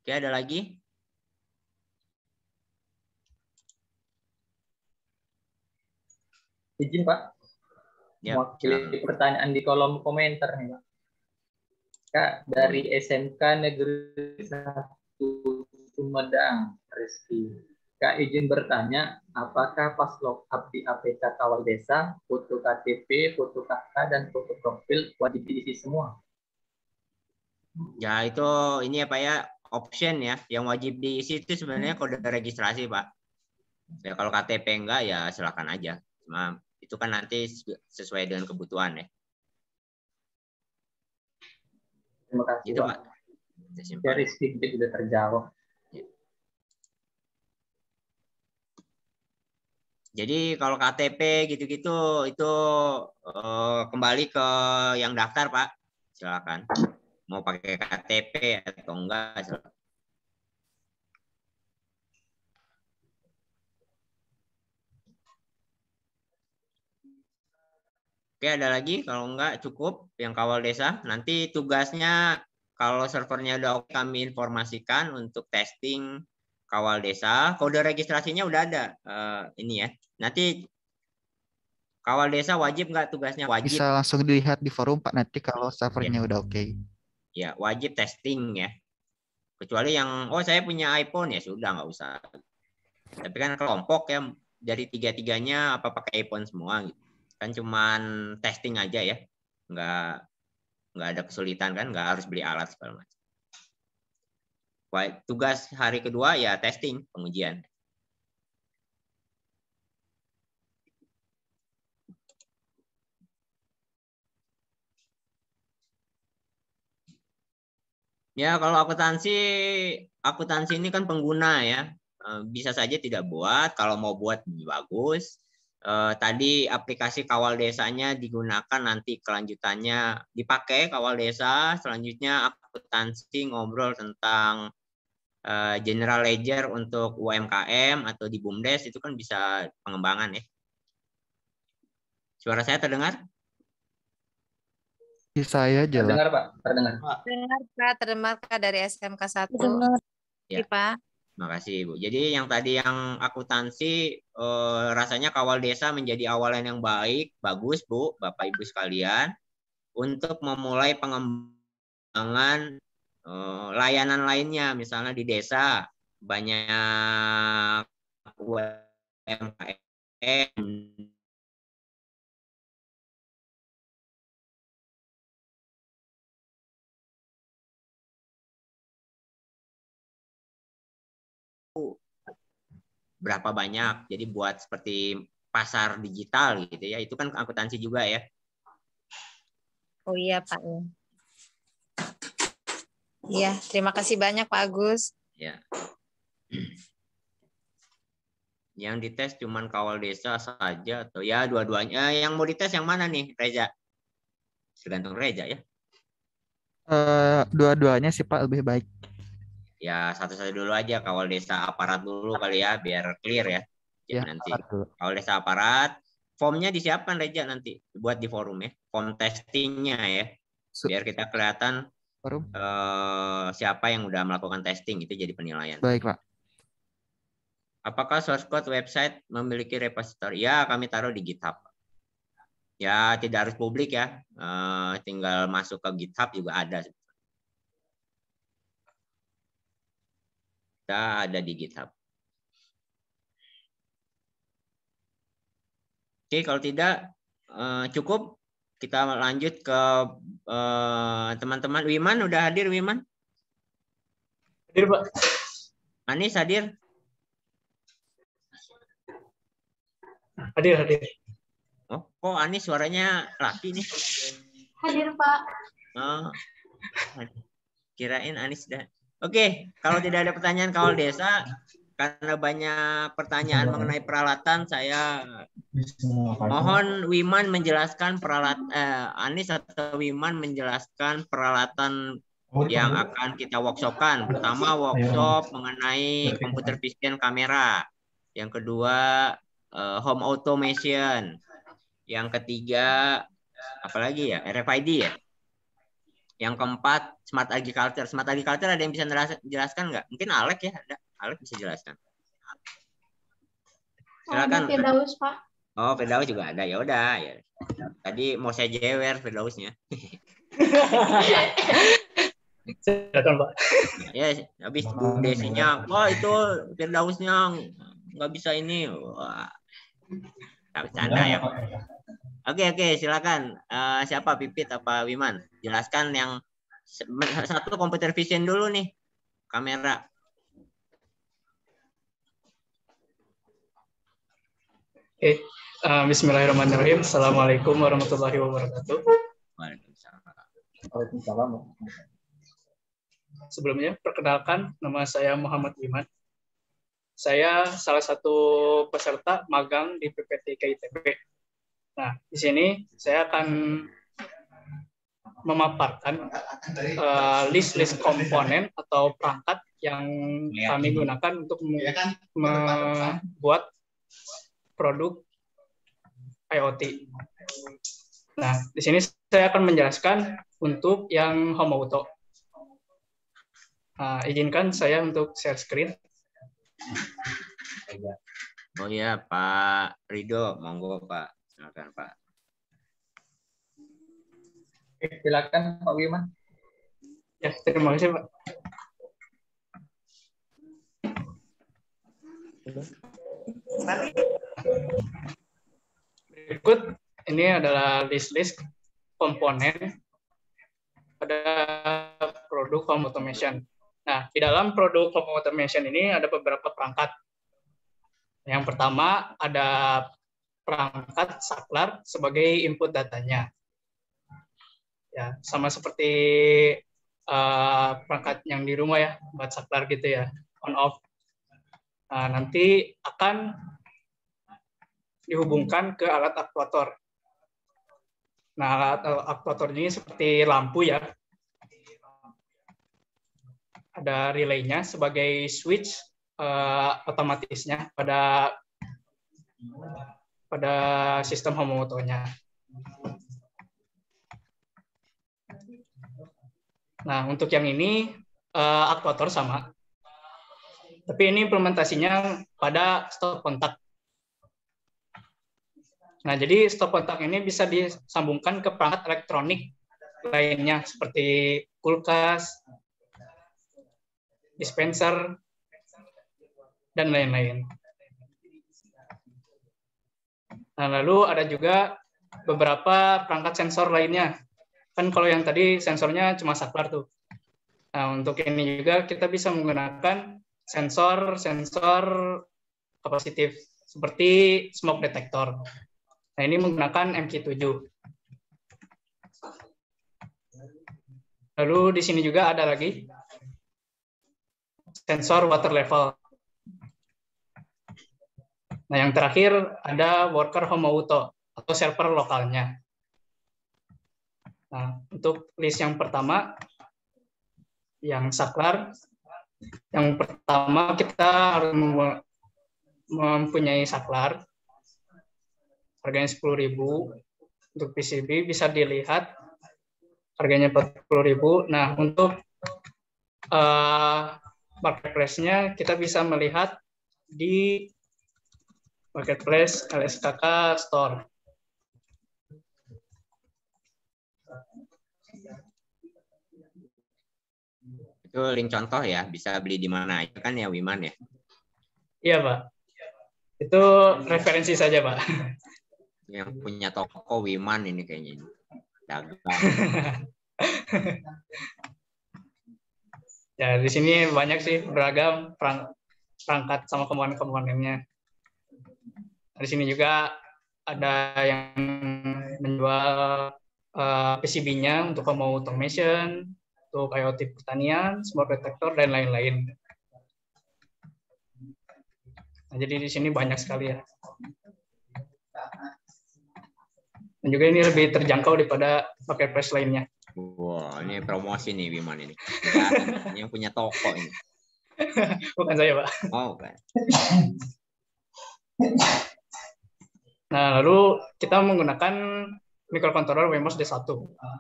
Oke, ada lagi? Izin Pak. Ya, mewakili pertanyaan di kolom komentar nih Pak. Kak, dari SMK Negeri 1 Sumedang, Rizky. Kak izin bertanya, apakah pas login di APK Kawal Desa, foto KTP, foto KK, dan foto profil wajib diisi semua? Ya, itu ini ya Pak ya, option ya. Yang wajib diisi itu sebenarnya kode registrasi Pak. Ya, kalau KTP enggak ya silakan aja. Cuma itu Itu kan nanti sesuai dengan kebutuhan ya. Terima kasih Itu Pak. Pak. Dari sedikit sudah terjawab. Jadi kalau KTP gitu-gitu itu kembali ke yang daftar Pak. Silakan. Mau pakai KTP atau enggak silakan. Oke, ada lagi? Kalau enggak cukup yang kawal desa. Nanti tugasnya kalau servernya udah oke, kami informasikan untuk testing kawal desa. Kode registrasinya udah ada. Ini ya. Nanti kawal desa wajib nggak tugasnya? Wajib. Bisa langsung dilihat di forum Pak nanti kalau servernya udah oke. Ya, wajib testing ya. Kecuali yang, oh saya punya iPhone ya sudah nggak usah. Tapi kan kelompok ya dari tiga-tiganya apa pakai iPhone semua gitu. Kan cuman testing aja ya, nggak ada kesulitan kan, nggak harus beli alat segala macam. Tugas hari kedua ya testing, pengujian. Ya kalau akuntansi ini kan pengguna ya, bisa saja tidak buat, kalau mau buat bagus. Tadi aplikasi kawal desanya digunakan, nanti kelanjutannya dipakai kawal desa, selanjutnya akuntansi ngobrol tentang general ledger untuk UMKM atau di BUMDes, itu kan bisa pengembangan ya. Suara saya terdengar? Saya jelas. Terdengar Pak, terdengar. Terdengar Kak dari SMK 1. Ya. Pak. Makasih Ibu. Jadi yang tadi yang akuntansi rasanya kawal desa menjadi awalan yang bagus Bu, Bapak Ibu sekalian, untuk memulai pengembangan layanan lainnya, misalnya di desa banyak UMKM berapa banyak, jadi buat seperti pasar digital gitu ya, itu kan akuntansi juga ya. Oh iya Pak. Iya, terima kasih banyak Pak Agus. Ya. Yang dites cuman kawal desa saja atau ya dua-duanya? Yang mau dites yang mana nih Reza? Tergantung Reza ya. Dua-duanya sih Pak lebih baik. Ya satu-satu dulu aja, kawal desa aparat dulu kali ya biar clear ya. Ya nanti kawal desa aparat, formnya disiapkan Reza nanti buat di forum ya, form testingnya ya, biar kita kelihatan siapa yang udah melakukan testing, itu jadi penilaian. Baik Pak. Apakah source code website memiliki repository? Ya kami taruh di GitHub. Ya tidak harus publik ya, tinggal masuk ke GitHub juga ada. Kita ada di GitHub. Oke, kalau tidak cukup, kita lanjut ke teman-teman. Wiman udah hadir Wiman? Hadir Pak. Anis hadir? Hadir. Oh, kok Anis suaranya laki nih? Hadir Pak. Oh, kirain Anis dah. Oke, kalau tidak ada pertanyaan kawal desa, karena banyak pertanyaan mengenai peralatan, saya mohon Wiman menjelaskan Anis atau Wiman menjelaskan peralatan yang akan kita workshopkan. Pertama workshop mengenai computer vision kamera, yang kedua home automation, yang ketiga apalagi ya, RFID ya. Yang keempat, smart agriculture. Smart agriculture ada yang bisa jelaskan nggak? Mungkin Alek ya, ada. Alek bisa jelaskan. Silakan. Firdaus, Pak. Oh, Firdaus juga ada. Ya udah. Ya. Tadi mau saya jewer Firdausnya. Silakan Pak. Ya, habis Bu Desinya, wah itu Firdausnya nggak bisa ini. Wah. Nggak bercanda ya. Oke, silakan. Siapa Pipit apa Wiman? Jelaskan yang satu computer vision dulu nih, kamera. Oke, Bismillahirrahmanirrahim. Assalamualaikum warahmatullahi wabarakatuh. Waalaikumsalam. Sebelumnya, perkenalkan, nama saya Muhammad Iman. Saya salah satu peserta magang di PPT KITB. Nah, di sini saya akan memaparkan list-list komponen atau perangkat yang kami gunakan untuk membuat produk IoT. Nah, di sini saya akan menjelaskan untuk yang home auto. Izinkan saya untuk share screen. Oh ya, Pak Rido, monggo Pak. Silakan Pak. Silakan Pak Wiman. Ya, terima kasih Pak. Berikut ini adalah list-list komponen pada produk home automation. Nah, di dalam produk home automation ini ada beberapa perangkat. Yang pertama ada perangkat saklar sebagai input datanya. Ya, sama seperti perangkat yang di rumah ya, buat saklar gitu ya, on off. Nah, nanti akan dihubungkan ke alat aktuator. Nah, alat aktuator ini seperti lampu ya. Ada relaynya sebagai switch otomatisnya pada sistem home auto-nya. Nah, untuk yang ini aktuator sama. Tapi ini implementasinya pada stop kontak. Nah, jadi stop kontak ini bisa disambungkan ke perangkat elektronik lainnya seperti kulkas, dispenser, dan lain-lain. Nah, lalu ada juga beberapa perangkat sensor lainnya. Kan kalau yang tadi sensornya cuma saklar tuh. Nah, untuk ini juga kita bisa menggunakan sensor kapasitif seperti smoke detector. Nah, ini menggunakan MQ7. Lalu di sini juga ada lagi sensor water level. Nah, yang terakhir ada worker home auto atau server lokalnya. Nah, untuk list yang pertama, yang saklar, yang pertama kita harus mempunyai saklar. Harganya 10.000. Untuk PCB bisa dilihat harganya 40.000. Nah, untuk marketplace-nya kita bisa melihat di marketplace LSKK Store. Itu link contoh ya, bisa beli di mana aja kan ya Wiman ya? Iya Pak, itu referensi saja Pak. Yang punya toko Wiman ini kayaknya ini. Dagang. Ya, di sini banyak sih beragam perangkat sama komponen-komponennya. Di sini juga ada yang menjual PCB-nya untuk home automation, untuk IoT pertanian, smoke detector, dan lain-lain. Nah, jadi di sini banyak sekali ya. Dan juga ini lebih terjangkau daripada marketplace lainnya. Wah, ini promosi nih Wiman ini. Ini yang punya toko ini. Bukan saya, Pak. Oh, bukan. Nah, lalu kita menggunakan microcontroller Wemos D1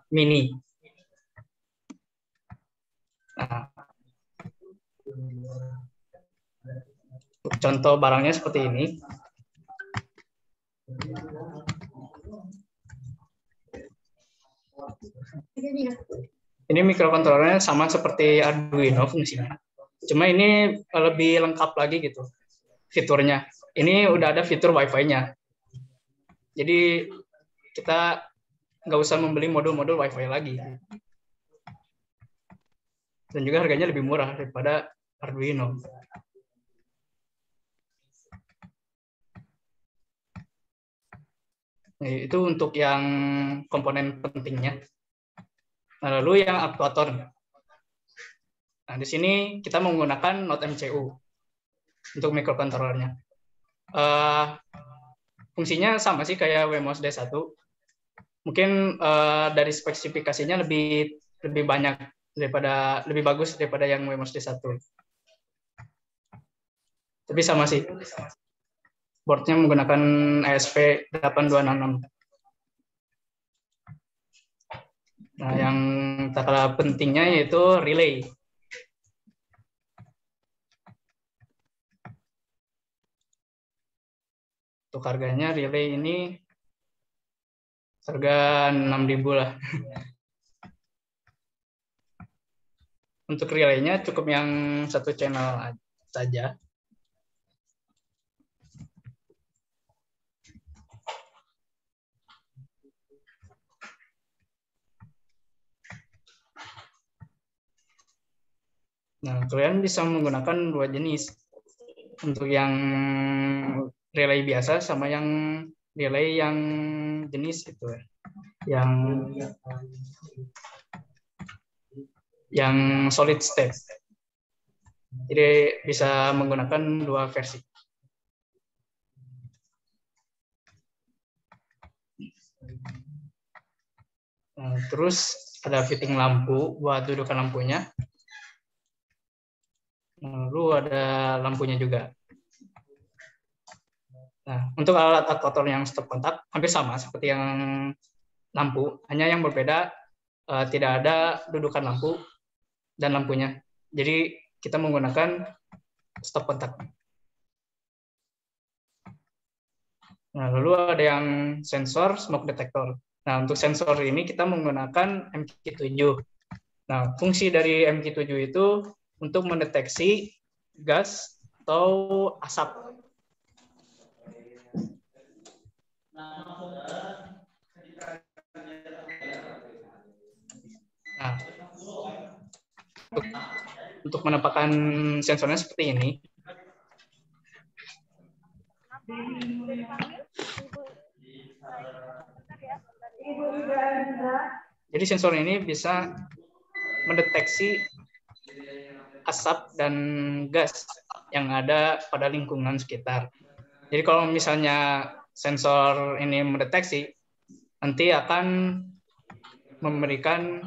mini. Nah, contoh barangnya seperti ini. Ini microcontrollernya sama seperti Arduino fungsinya. Cuma ini lebih lengkap lagi gitu fiturnya. Ini udah ada fitur Wi-Fi-nya. Jadi kita nggak usah membeli modul-modul Wi-Fi lagi. Dan juga harganya lebih murah daripada Arduino. Nah, itu untuk yang komponen pentingnya. Nah, lalu yang aktuator. Nah, di sini kita menggunakan Node MCU untuk microcontrollernya. Fungsinya sama sih kayak WMOS D1. Mungkin dari spesifikasinya lebih banyak lebih bagus daripada yang WMOS D1. Tapi sama sih. Boardnya menggunakan ESP8266. Nah, yang tak kalah pentingnya yaitu relay. Untuk harganya relay ini harga 6.000 lah. Untuk relaynya cukup yang satu channel saja. Nah, kalian bisa menggunakan dua jenis. Untuk yang relay biasa sama yang relay yang jenis itu. Yang solid state. Jadi bisa menggunakan dua versi. Nah, terus ada fitting lampu buat dudukan lampunya. Lalu ada lampunya juga. Nah, untuk alat aktuator yang stop kontak hampir sama seperti yang lampu, hanya yang berbeda tidak ada dudukan lampu dan lampunya. Jadi kita menggunakan stop kontak. Nah, lalu ada yang sensor smoke detector. Nah, untuk sensor ini kita menggunakan MQ7. Nah, fungsi dari MQ7 itu untuk mendeteksi gas atau asap. Nah, untuk menempatkan sensornya seperti ini. Jadi sensor ini bisa mendeteksi asap dan gas yang ada pada lingkungan sekitar. Jadi kalau misalnya sensor ini mendeteksi, nanti akan memberikan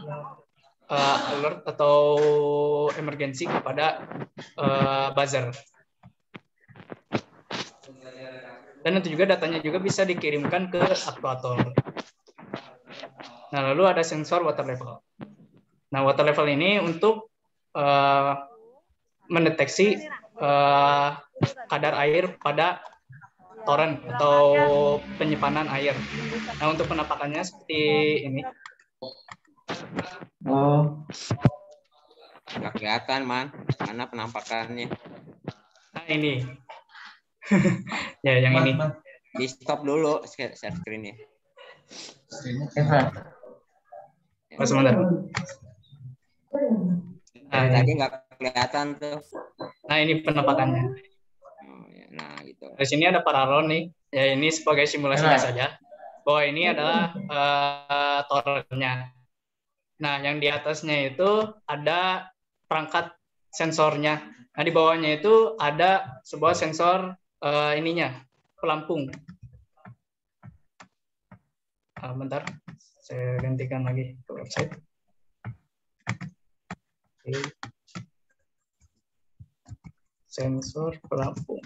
alert atau emergensi kepada buzzer. Dan nanti juga datanya juga bisa dikirimkan ke aktuator. Nah, lalu ada sensor water level. Nah, water level ini untuk mendeteksi kadar air pada toren atau penyimpanan air. Nah, untuk penampakannya seperti ini. Oh. Nggak kelihatan, Man. Mana penampakannya? Nah, ini. Ya, yang ini. Di stop dulu share screen-nya. Oh, sebentar. Nah, tadi nggak kelihatan tuh. Nah, ini penampakannya. Oh, ya. Nah, gitu. Di sini ada paralon nih. Ya, ini sebagai simulasinya saja. Bahwa ini adalah torennya. Nah, yang di atasnya itu ada perangkat sensornya. Nah, di bawahnya itu ada sebuah sensor pelampung. Bentar, saya gantikan lagi ke website. Oke. Sensor pelampung.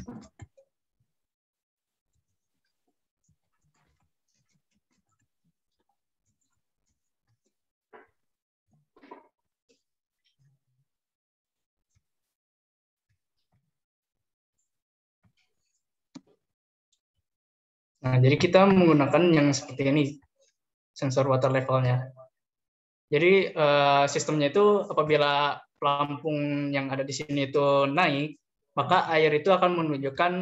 Nah, jadi kita menggunakan yang seperti ini, sensor water levelnya. Jadi sistemnya itu apabila pelampung yang ada di sini itu naik, maka air itu akan menunjukkan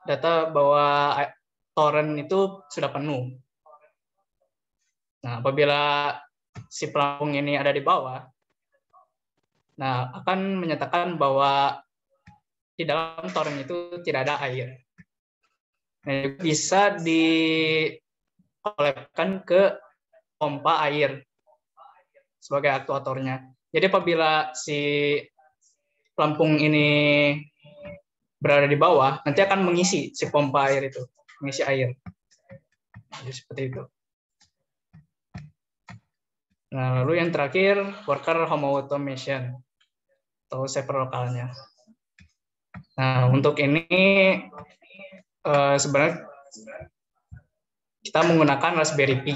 data bahwa toren itu sudah penuh. Nah, apabila si pelampung ini ada di bawah, nah akan menyatakan bahwa di dalam toren itu tidak ada air. Nah, bisa collab-kan ke pompa air sebagai aktuatornya. Jadi apabila si pelampung ini berada di bawah, nanti akan mengisi si pompa air itu, mengisi air. Jadi seperti itu. Nah, lalu yang terakhir, worker home automation atau server lokalnya. Nah, untuk ini sebenarnya kita menggunakan Raspberry Pi.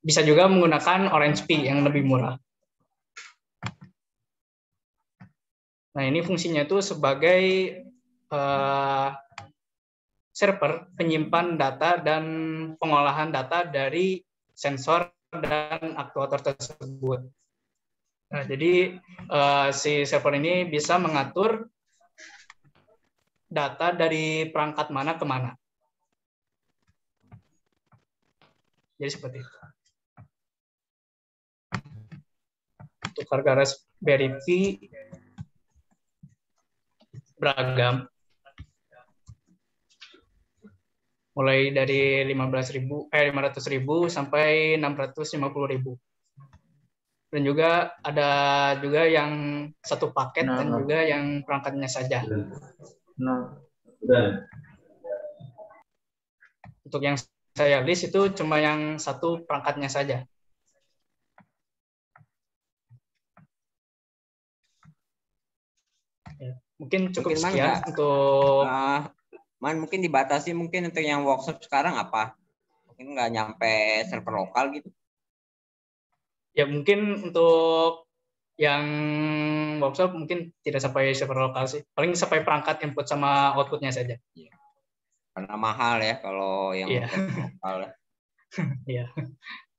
Bisa juga menggunakan Orange Pi yang lebih murah. Nah, ini fungsinya itu sebagai server penyimpan data dan pengolahan data dari sensor dan aktuator tersebut. Nah, jadi si server ini bisa mengatur data dari perangkat mana ke mana. Jadi seperti itu. Untuk harga Raspberry Pi beragam. Mulai dari 500.000 sampai 650.000. Dan juga ada juga yang satu paket dan juga yang perangkatnya saja. Untuk yang saya list itu cuma yang satu perangkatnya saja. Ya, mungkin cukup sekian untuk mungkin dibatasi mungkin untuk yang workshop sekarang apa? Mungkin nggak nyampe server lokal gitu. Ya mungkin untuk yang workshop mungkin tidak sampai server lokal sih. Paling sampai perangkat input sama outputnya saja. Iya. Karena mahal ya kalau yang lokal. Iya.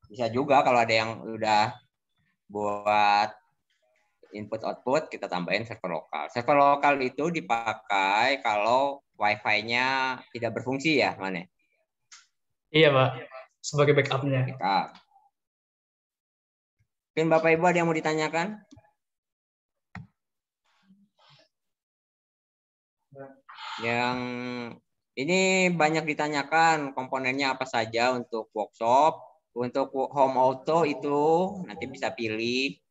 Bisa juga kalau ada yang udah buat input output kita tambahin server lokal. Server lokal itu dipakai kalau Wi-Fi-nya tidak berfungsi ya, Mane? Iya, Pak. Sebagai backup-nya. Backup. Mungkin Bapak Ibu ada yang mau ditanyakan? Yang ini banyak ditanyakan komponennya apa saja untuk workshop. Untuk home auto itu nanti bisa pilih.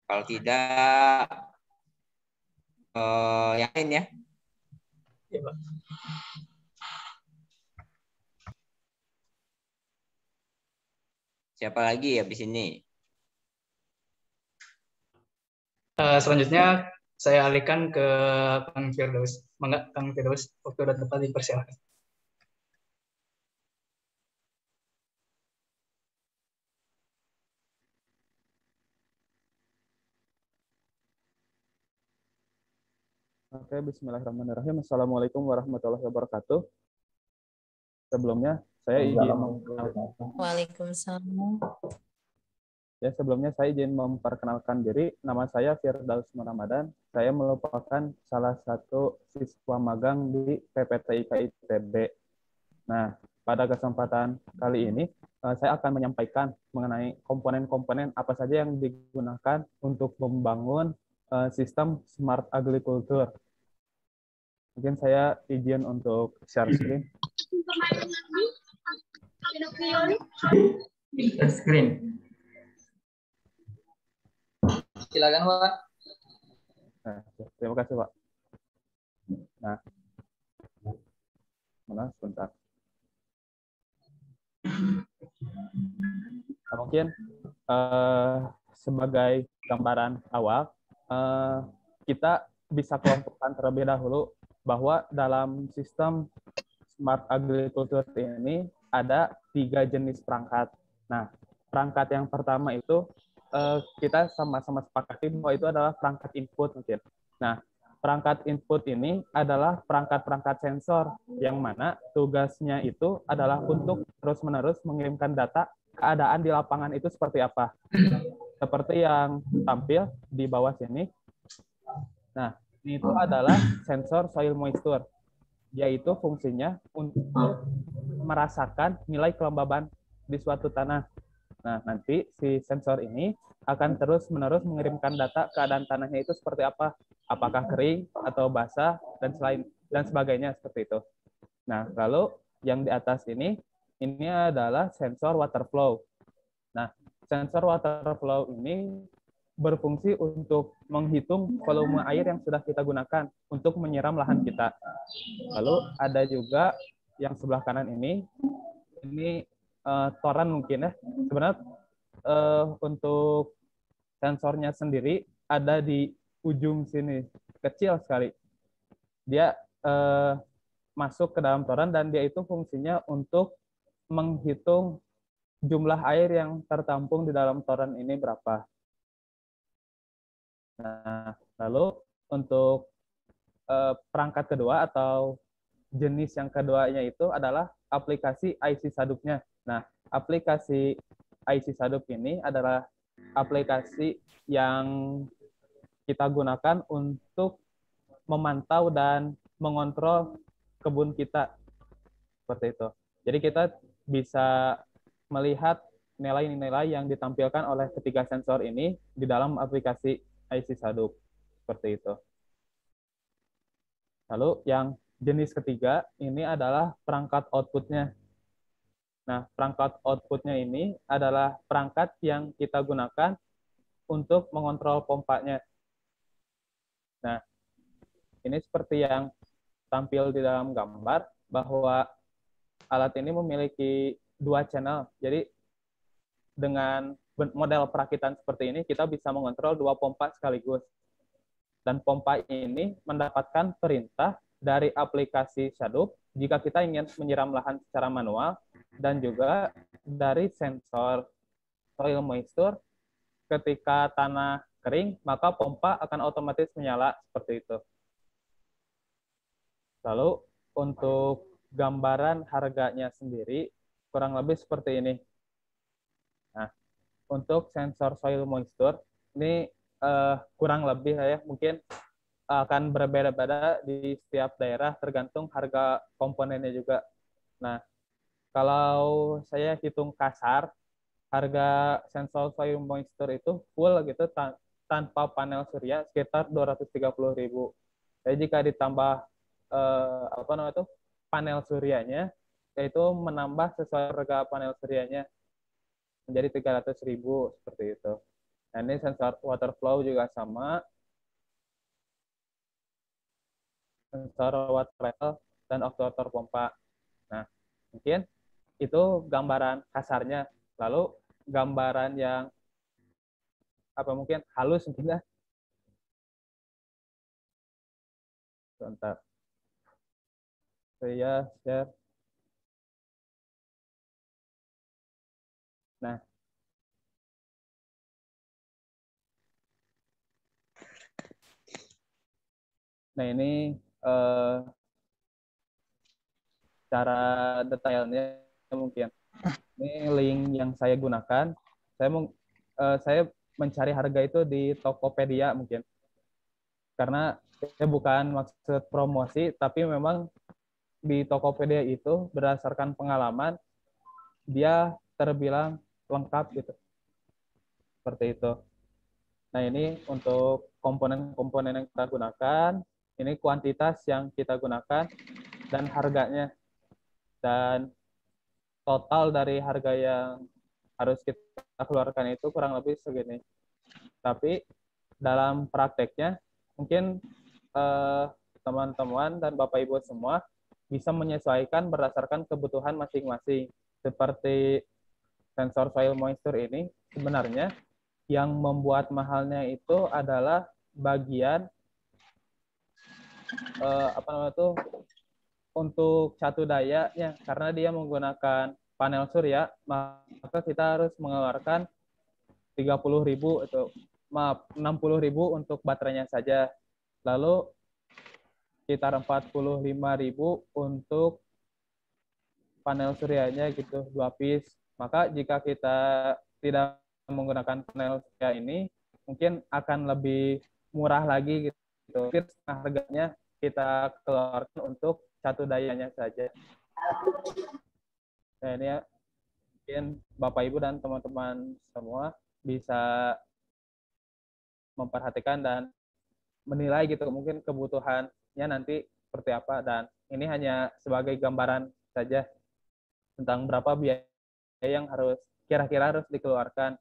Kalau tidak, yang lain ya. Ya, Pak. Siapa lagi ya di sini? Selanjutnya saya alihkan ke Kang Firdaus. Mangga, Kang Firdaus, waktu sudah tepat dipersilakan. Oke, bismillahirrahmanirrahim. Assalamualaikum warahmatullahi wabarakatuh. Sebelumnya saya izin Waalaikumsalam. Ya, sebelumnya saya izin memperkenalkan diri. Nama saya Firdaus Ramadan. Saya merupakan salah satu siswa magang di PPTIK ITB. Nah, pada kesempatan kali ini saya akan menyampaikan mengenai komponen-komponen apa saja yang digunakan untuk membangun sistem smart agriculture. Mungkin saya izin untuk share screen. Screen. Silakan, Pak. Nah, terima kasih, Pak. Nah, sebentar. Nah, mungkin sebagai gambaran awal, kita bisa kelompokkan terlebih dahulu bahwa dalam sistem smart agriculture ini ada 3 jenis perangkat. Nah, perangkat yang pertama itu kita sama-sama sepakati bahwa itu adalah perangkat input mungkin. Nah, perangkat input ini adalah perangkat-perangkat sensor yang mana tugasnya itu adalah untuk terus-menerus mengirimkan data keadaan di lapangan itu seperti apa. Seperti yang tampil di bawah sini. Nah, itu adalah sensor soil moisture, yaitu fungsinya untuk merasakan nilai kelembaban di suatu tanah. Nah, nanti si sensor ini akan terus-menerus mengirimkan data keadaan tanahnya itu seperti apa, apakah kering atau basah dan sebagainya seperti itu. Nah, lalu yang di atas ini adalah sensor water flow. Nah, sensor water flow ini berfungsi untuk menghitung volume air yang sudah kita gunakan untuk menyiram lahan kita. Lalu ada juga yang sebelah kanan ini toran mungkin ya. Sebenarnya untuk sensornya sendiri ada di ujung sini, kecil sekali. Dia masuk ke dalam toran dan dia itu fungsinya untuk menghitung jumlah air yang tertampung di dalam toran ini berapa. Nah, lalu untuk perangkat kedua atau jenis yang keduanya itu adalah aplikasi IC Sadup-nya. Nah, aplikasi IC Sadup ini adalah aplikasi yang kita gunakan untuk memantau dan mengontrol kebun kita. Seperti itu. Jadi kita bisa melihat nilai-nilai yang ditampilkan oleh ketiga sensor ini di dalam aplikasi IC Sadup. Seperti itu. Lalu yang jenis ketiga ini adalah perangkat output-nya. Nah, perangkat output-nya ini adalah perangkat yang kita gunakan untuk mengontrol pompanya. Nah, ini seperti yang tampil di dalam gambar, bahwa alat ini memiliki 2 channel. Jadi, dengan model perakitan seperti ini, kita bisa mengontrol 2 pompa sekaligus. Dan pompa ini mendapatkan perintah dari aplikasi Sadup jika kita ingin menyiram lahan secara manual, dan juga dari sensor soil moisture ketika tanah kering, maka pompa akan otomatis menyala seperti itu. Lalu untuk gambaran harganya sendiri kurang lebih seperti ini. Nah, untuk sensor soil moisture ini kurang lebih ya, mungkin akan berbeda-beda di setiap daerah tergantung harga komponennya juga. Nah, kalau saya hitung kasar, harga sensor soil moisture itu full gitu tanpa panel surya sekitar 230.000. Jadi jika ditambah panel suryanya, yaitu menambah sesuai harga panel suryanya menjadi 300.000 seperti itu. Nah, ini sensor water flow juga sama, sensor water level dan water pompa. Nah, mungkin itu gambaran kasarnya. Lalu gambaran yang mungkin halus mungkin ya. Sebentar. Saya share. Nah, ini cara detailnya mungkin. Ini link yang saya gunakan. Saya mencari harga itu di Tokopedia mungkin. Karena saya bukan maksud promosi, tapi memang di Tokopedia itu berdasarkan pengalaman dia terbilang lengkap gitu. Seperti itu. Nah, ini untuk komponen-komponen yang kita gunakan, ini kuantitas yang kita gunakan dan harganya. Dan total dari harga yang harus kita keluarkan itu kurang lebih segini. Tapi dalam prakteknya mungkin teman-teman dan Bapak Ibu semua bisa menyesuaikan berdasarkan kebutuhan masing-masing. Seperti sensor soil moisture ini, sebenarnya yang membuat mahalnya itu adalah bagian untuk catu dayanya, karena dia menggunakan panel surya, maka kita harus mengeluarkan 30.000 atau 60.000 untuk baterainya saja. Lalu sekitar 45.000 untuk panel suryanya gitu, 2 piece. Maka jika kita tidak menggunakan panel surya ini, mungkin akan lebih murah lagi gitu. Harganya kita keluarkan untuk catu dayanya saja. Nah, ini ya, mungkin Bapak Ibu dan teman-teman semua bisa memperhatikan dan menilai gitu mungkin kebutuhannya nanti seperti apa, dan ini hanya sebagai gambaran saja tentang berapa biaya yang harus kira-kira harus dikeluarkan.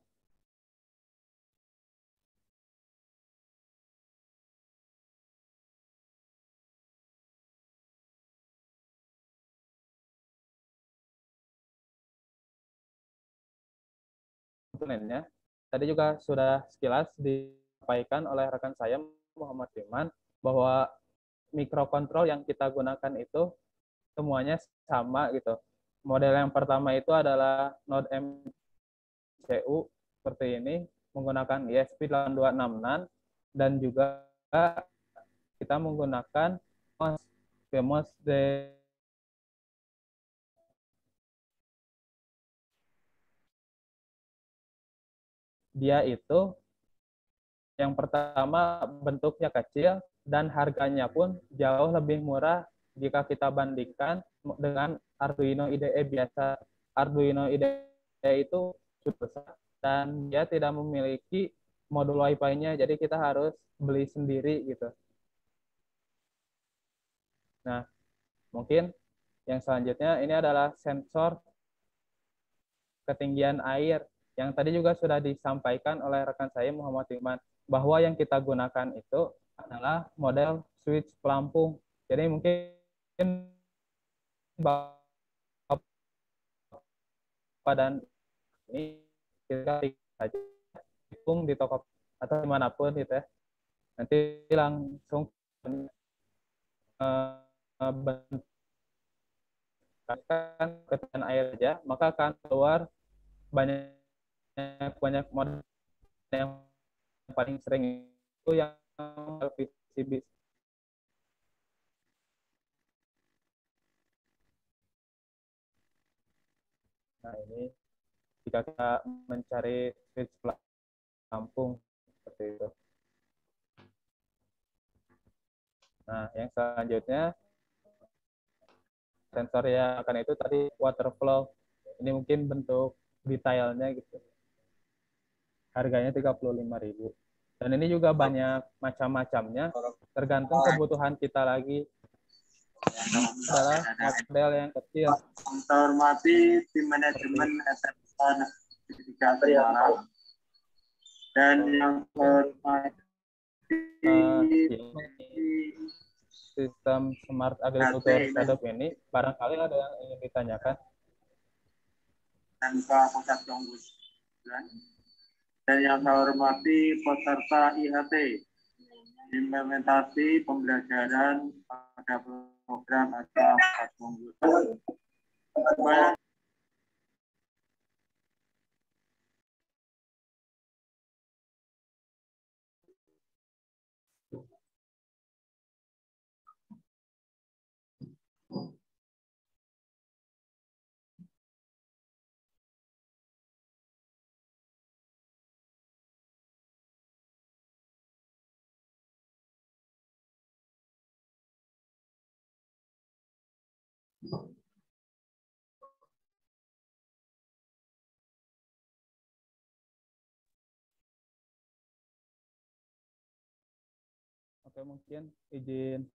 Komponennya tadi juga sudah sekilas disampaikan oleh rekan saya Muhammad Firman bahwa mikrokontrol yang kita gunakan itu semuanya sama gitu. Model yang pertama itu adalah node MCU seperti ini menggunakan ESP8266 dan juga kita menggunakan MOS dia itu yang pertama bentuknya kecil dan harganya pun jauh lebih murah jika kita bandingkan dengan Arduino IDE biasa. Arduino IDE itu cukup besar dan dia tidak memiliki modul Wi-Fi-nya, jadi kita harus beli sendiri gitu. Nah, mungkin yang selanjutnya ini adalah sensor ketinggian air yang tadi juga sudah disampaikan oleh rekan saya Muhammad Iman bahwa yang kita gunakan itu adalah model switch pelampung. Jadi mungkin dan ini kita saja di toko atau dimanapun gitu ya. Nanti langsung ketinggian air aja, maka akan keluar banyak model yang paling sering itu yang PCB. Nah ini jika kita mencari switch pelampung seperti itu. Nah yang selanjutnya sensor yang akan itu tadi water flow. Ini mungkin bentuk detailnya gitu. Harganya 35.000. Dan ini juga banyak macam-macamnya, tergantung kebutuhan kita lagi. Adalah model yang kecil. Saya hormati tim manajemen SMK Negeri 3 Semarang dan yang hormati sistem Smart Agriculture Shadop ini, barangkali ada yang ingin ditanyakan. SMK Pusat Jonggus. Dan yang saya hormati peserta IHT, implementasi pembelajaran pada program acara Pusat Jonggus. Oke, mungkin izin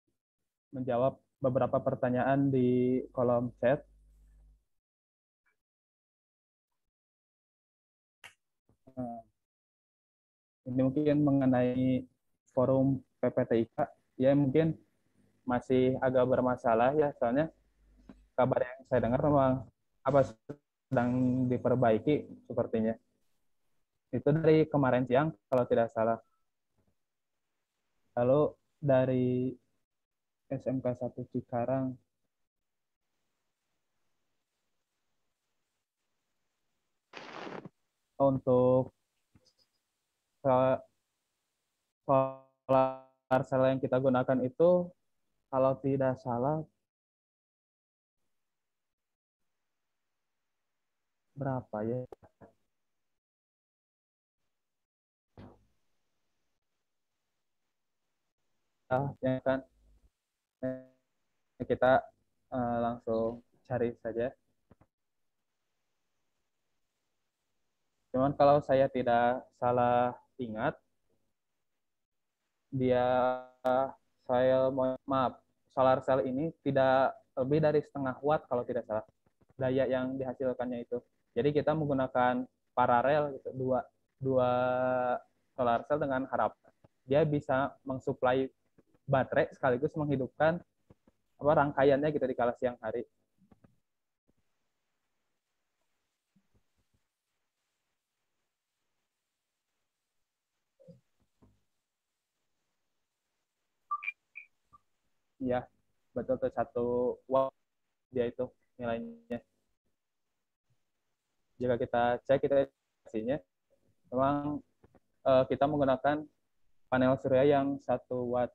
menjawab beberapa pertanyaan di kolom chat. Ini mungkin mengenai forum PPTIK, ya mungkin masih agak bermasalah ya, soalnya kabar yang saya dengar memang sedang diperbaiki sepertinya. Itu dari kemarin siang kalau tidak salah. Lalu dari SMK 1 Cikarang, untuk solar cell yang kita gunakan itu kalau tidak salah berapa ya? Ya kan kita langsung cari saja. Cuman kalau saya tidak salah ingat, dia solar cell ini tidak lebih dari setengah watt kalau tidak salah daya yang dihasilkannya itu. Jadi kita menggunakan paralel gitu, dua solar cell dengan harapan dia bisa mensuplai baterai sekaligus menghidupkan rangkaiannya gitu di kala siang hari. Ya, betul tuh 1 watt dia itu nilainya. Jika kita cek kita hasilnya, memang kita menggunakan panel surya yang 1 watt.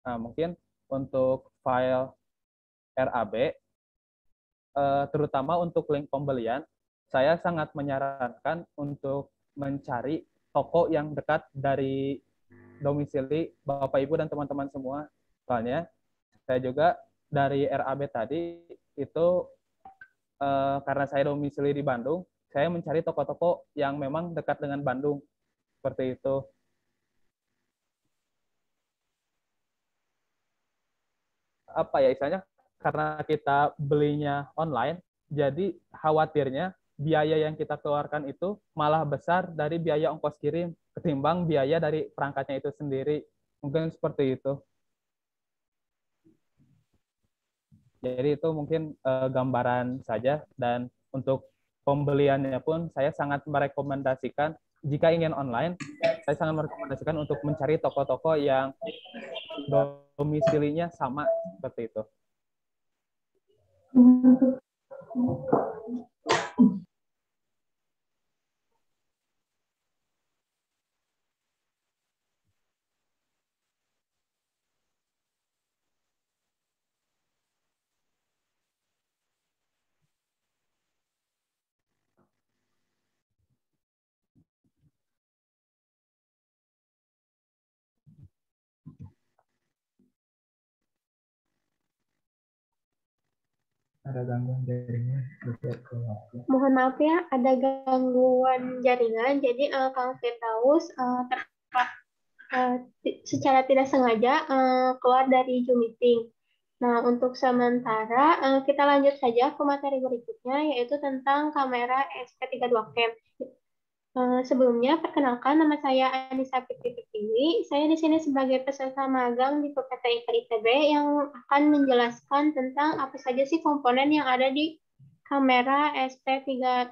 Nah, mungkin untuk file RAB, terutama untuk link pembelian, saya sangat menyarankan untuk mencari toko yang dekat dari domisili Bapak Ibu dan teman-teman semua. Soalnya saya juga dari RAB tadi itu karena saya domisili di Bandung, saya mencari toko-toko yang memang dekat dengan Bandung. Seperti itu. Apa ya istilahnya, karena kita belinya online, jadi khawatirnya biaya yang kita keluarkan itu malah besar dari biaya ongkos kirim ketimbang biaya dari perangkatnya itu sendiri. Mungkin seperti itu. Jadi itu mungkin gambaran saja, dan untuk pembeliannya pun saya sangat merekomendasikan jika ingin online, saya sangat merekomendasikan untuk mencari toko-toko yang domisilinya sama seperti itu. Ada gangguan jaringan. Mohon maaf ya, ada gangguan jaringan. Jadi Kang Firdaus secara tidak sengaja keluar dari Zoom meeting. Nah, untuk sementara kita lanjut saja ke materi berikutnya, yaitu tentang kamera SP32 Cam. Sebelumnya, perkenalkan nama saya Anissa Fitri Pertiwi. Saya di sini sebagai peserta magang di PPT ITB yang akan menjelaskan tentang apa saja sih komponen yang ada di kamera SP32.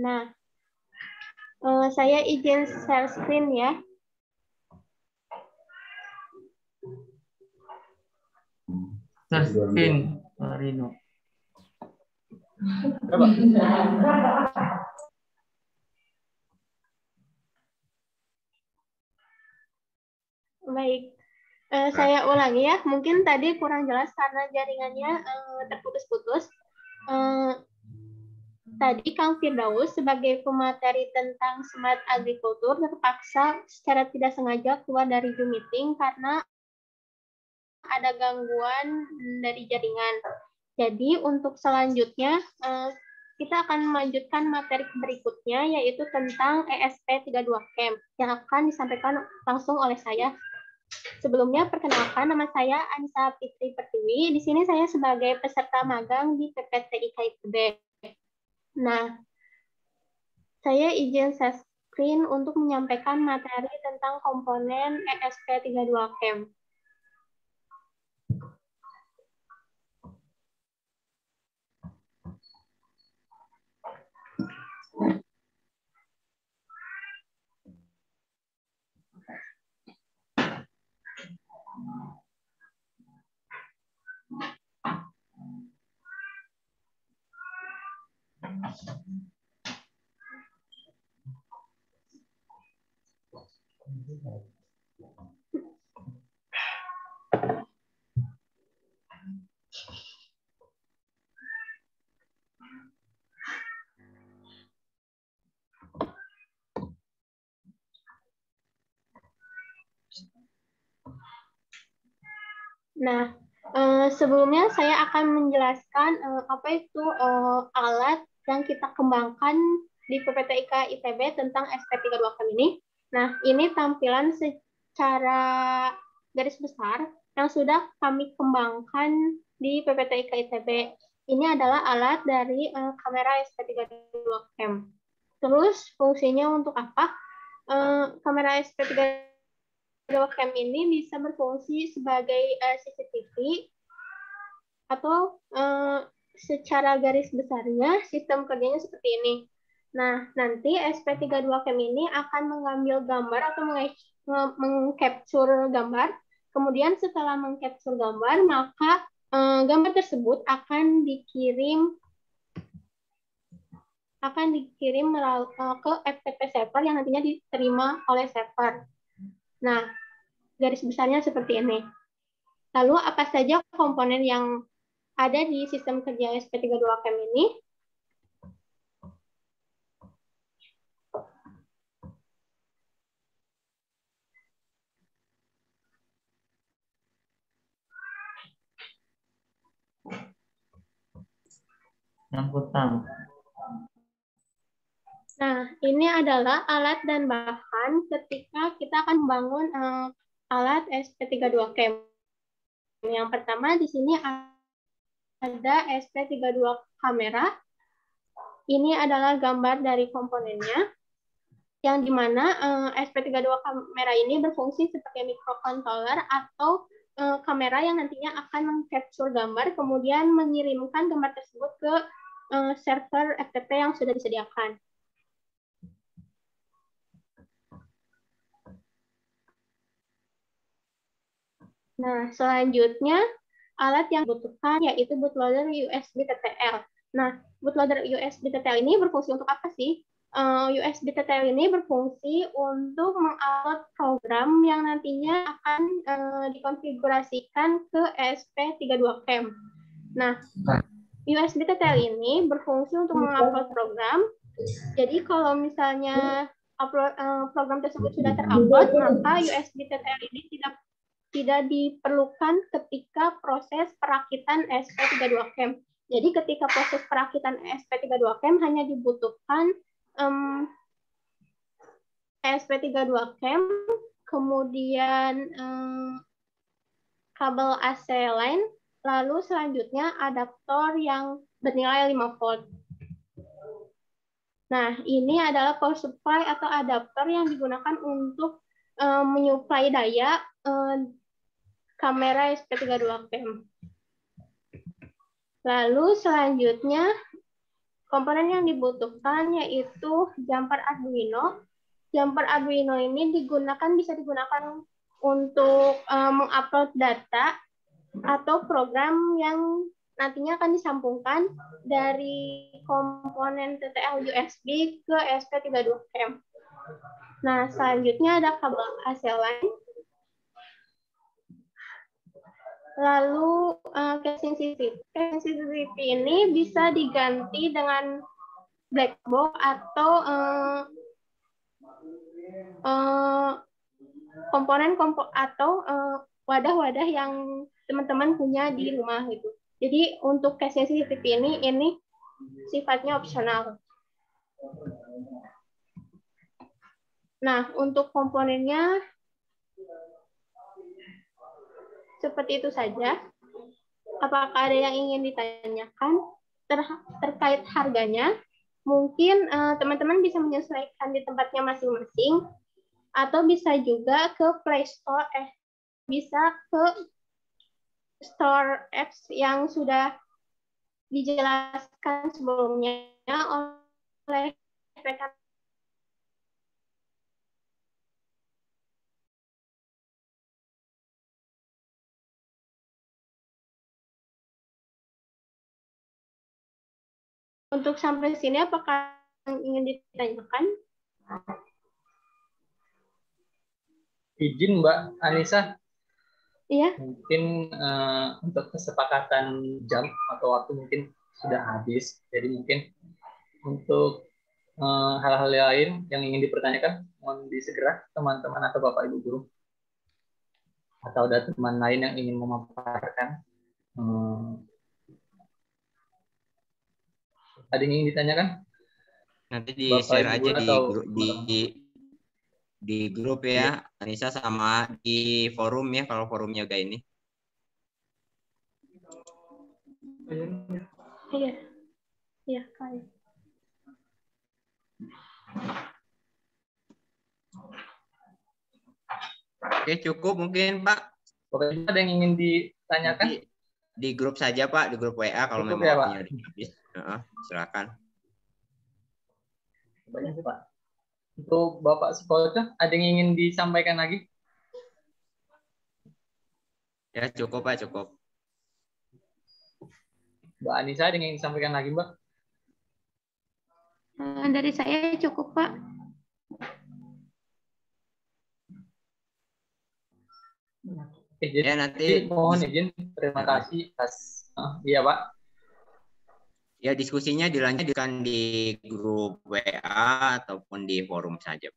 Nah, saya izin share screen ya. Share screen, Rino. Baik, saya ulangi ya. Mungkin tadi kurang jelas karena jaringannya terputus-putus. Tadi Kang Firdaus sebagai pemateri tentang smart agriculture terpaksa secara tidak sengaja keluar dari Zoom meeting karena ada gangguan dari jaringan. Jadi untuk selanjutnya kita akan melanjutkan materi berikutnya, yaitu tentang ESP32 Cam yang akan disampaikan langsung oleh saya. Sebelumnya perkenalkan, nama saya Anissa Fitri Pertiwi. Di sini saya sebagai peserta magang di PPT ITB. Nah, saya izin share screen untuk menyampaikan materi tentang komponen ESP32 Cam. Nah, sebelumnya saya akan menjelaskan apa itu alat yang kita kembangkan di PPTIK ITB tentang SP32K ini. Nah, ini tampilan secara garis besar yang sudah kami kembangkan di PPTIK ITB. Ini adalah alat dari kamera SP32Cam. Terus fungsinya untuk apa? Kamera SP32Cam ini bisa berfungsi sebagai CCTV atau secara garis besarnya sistem kerjanya seperti ini. Nah, nanti SP32Cam ini akan mengambil gambar atau mengcapture gambar. Kemudian setelah mengcapture gambar, maka gambar tersebut akan dikirim ke FTP server yang nantinya diterima oleh server. Nah, garis besarnya seperti ini. Lalu apa saja komponen yang ada di sistem kerja SP32Cam ini? Nah, ini adalah alat dan bahan ketika kita akan membangun alat SP32Cam. Yang pertama di sini ada SP32 kamera. Ini adalah gambar dari komponennya, yang dimana SP32 kamera ini berfungsi sebagai microcontroller atau kamera yang nantinya akan mengcapture gambar, kemudian mengirimkan gambar tersebut ke server FTP yang sudah disediakan. Nah, selanjutnya alat yang dibutuhkan yaitu bootloader USB TTL. Nah, bootloader USB TTL ini berfungsi untuk apa sih? USB TTL ini berfungsi untuk mengupload program yang nantinya akan dikonfigurasikan ke SP32Cam. Nah, USB TTL ini berfungsi untuk mengupload program. Jadi kalau misalnya program tersebut sudah terupload, maka USB TTL ini tidak diperlukan ketika proses perakitan SP32Cam. Jadi ketika proses perakitan SP32Cam hanya dibutuhkan SP32Cam, kemudian kabel AC line, lalu selanjutnya adaptor yang bernilai 5 volt. Nah, ini adalah power supply atau adaptor yang digunakan untuk menyuplai daya kamera SP32Cam. Lalu selanjutnya komponen yang dibutuhkan yaitu jumper Arduino. Jumper Arduino ini bisa digunakan untuk mengupload data atau program yang nantinya akan disambungkan dari komponen TTL USB ke SP32Cam. Nah, selanjutnya ada kabel AC line. Lalu casing CCTV. Casing CCTV ini bisa diganti dengan black box atau wadah-wadah yang teman-teman punya di rumah gitu. Jadi untuk casing CCTV ini sifatnya opsional. Nah, untuk komponennya seperti itu saja. Apakah ada yang ingin ditanyakan terkait harganya? Mungkin teman-teman bisa menyesuaikan di tempatnya masing-masing, atau bisa juga ke Play Store, bisa ke Store Apps yang sudah dijelaskan sebelumnya oleh rekan. Untuk sampai sini, apakah yang ingin ditanyakan? Izin Mbak Anissa. Iya. Mungkin untuk kesepakatan jam atau waktu mungkin sudah habis. Jadi mungkin untuk hal-hal lain yang ingin dipertanyakan, mohon disegera teman-teman atau Bapak Ibu guru. Atau ada teman lain yang ingin memaparkan? Ada yang ingin ditanyakan? Nanti di-share aja di grup ya, Anissa, sama di forum ya, kalau forumnya kayak ini. Iya. Iya, kayak. Oke, cukup mungkin, Pak. Oke, ada yang ingin ditanyakan? Di grup saja, Pak, di grup WA kalau cukup memang ya, Pak? waktunya habis. Silakan. Banyak sih, Pak. Untuk Bapak Sukoco, ada yang ingin disampaikan lagi? Ya, cukup, Pak, cukup. Mbak Anissa, ada yang ingin disampaikan lagi, Mbak? Dari saya cukup, Pak. Jadi, ya, nanti mohon izin, terima kasih atas iya, Pak. Ya, diskusinya dilanjutkan di grup WA ataupun di forum saja.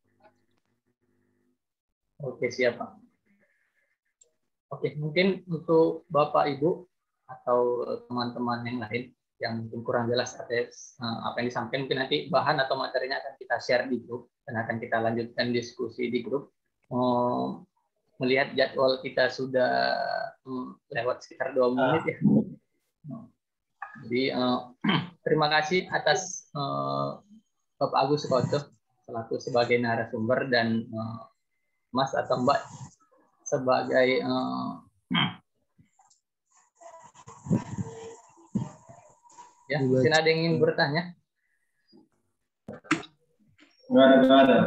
Oke, siap, Pak. Oke, mungkin untuk Bapak Ibu atau teman-teman yang lain yang mungkin kurang jelas atas apa yang disampaikan, mungkin nanti bahan atau materinya akan kita share di grup dan akan kita lanjutkan diskusi di grup. Melihat jadwal kita sudah lewat sekitar 2 menit ya. Jadi terima kasih atas Bapak Agus Sukoco selaku sebagai narasumber dan Mas atau Mbak sebagai ya, mungkin ada yang ingin bertanya? Nggak ada.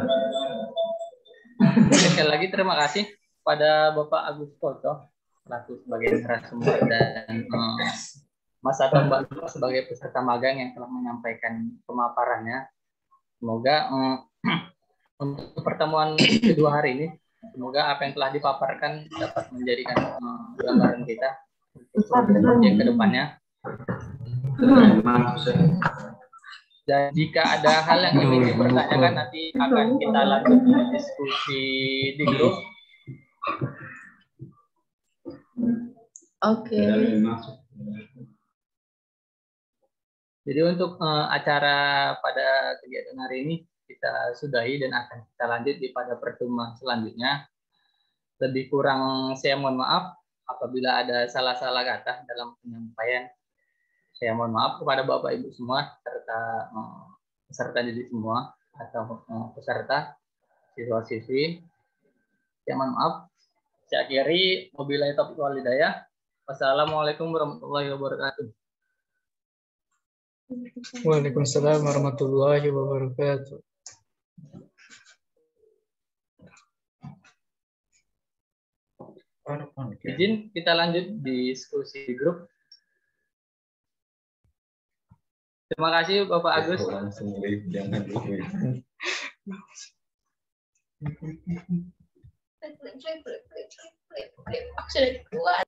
Sekali lagi terima kasih pada Bapak Agus Sukoco selaku sebagai narasumber dan Mas atau Mbak sebagai peserta magang yang telah menyampaikan pemaparannya. Semoga untuk pertemuan kedua hari ini, semoga apa yang telah dipaparkan dapat menjadikan gambaran kita untuk proyek ke depannya. Dan jika ada hal yang ingin dipertanyakan, nanti akan kita lanjutkan diskusi di grup. Oke. Jadi untuk acara pada kegiatan hari ini kita sudahi dan akan kita lanjut di pada pertemuan selanjutnya. Lebih kurang saya mohon maaf apabila ada salah-salah kata dalam penyampaian. Saya mohon maaf kepada Bapak Ibu semua serta peserta didik semua atau peserta siswa-siswi. Saya mohon maaf. Saya akhiri, wabillahi taufiq wal hidayah. Wassalamualaikum warahmatullahi wabarakatuh. Waalaikumsalam warahmatullahi wabarakatuh. Izin kita lanjut diskusi di grup. Terima kasih Bapak Agus. Sudah keluar.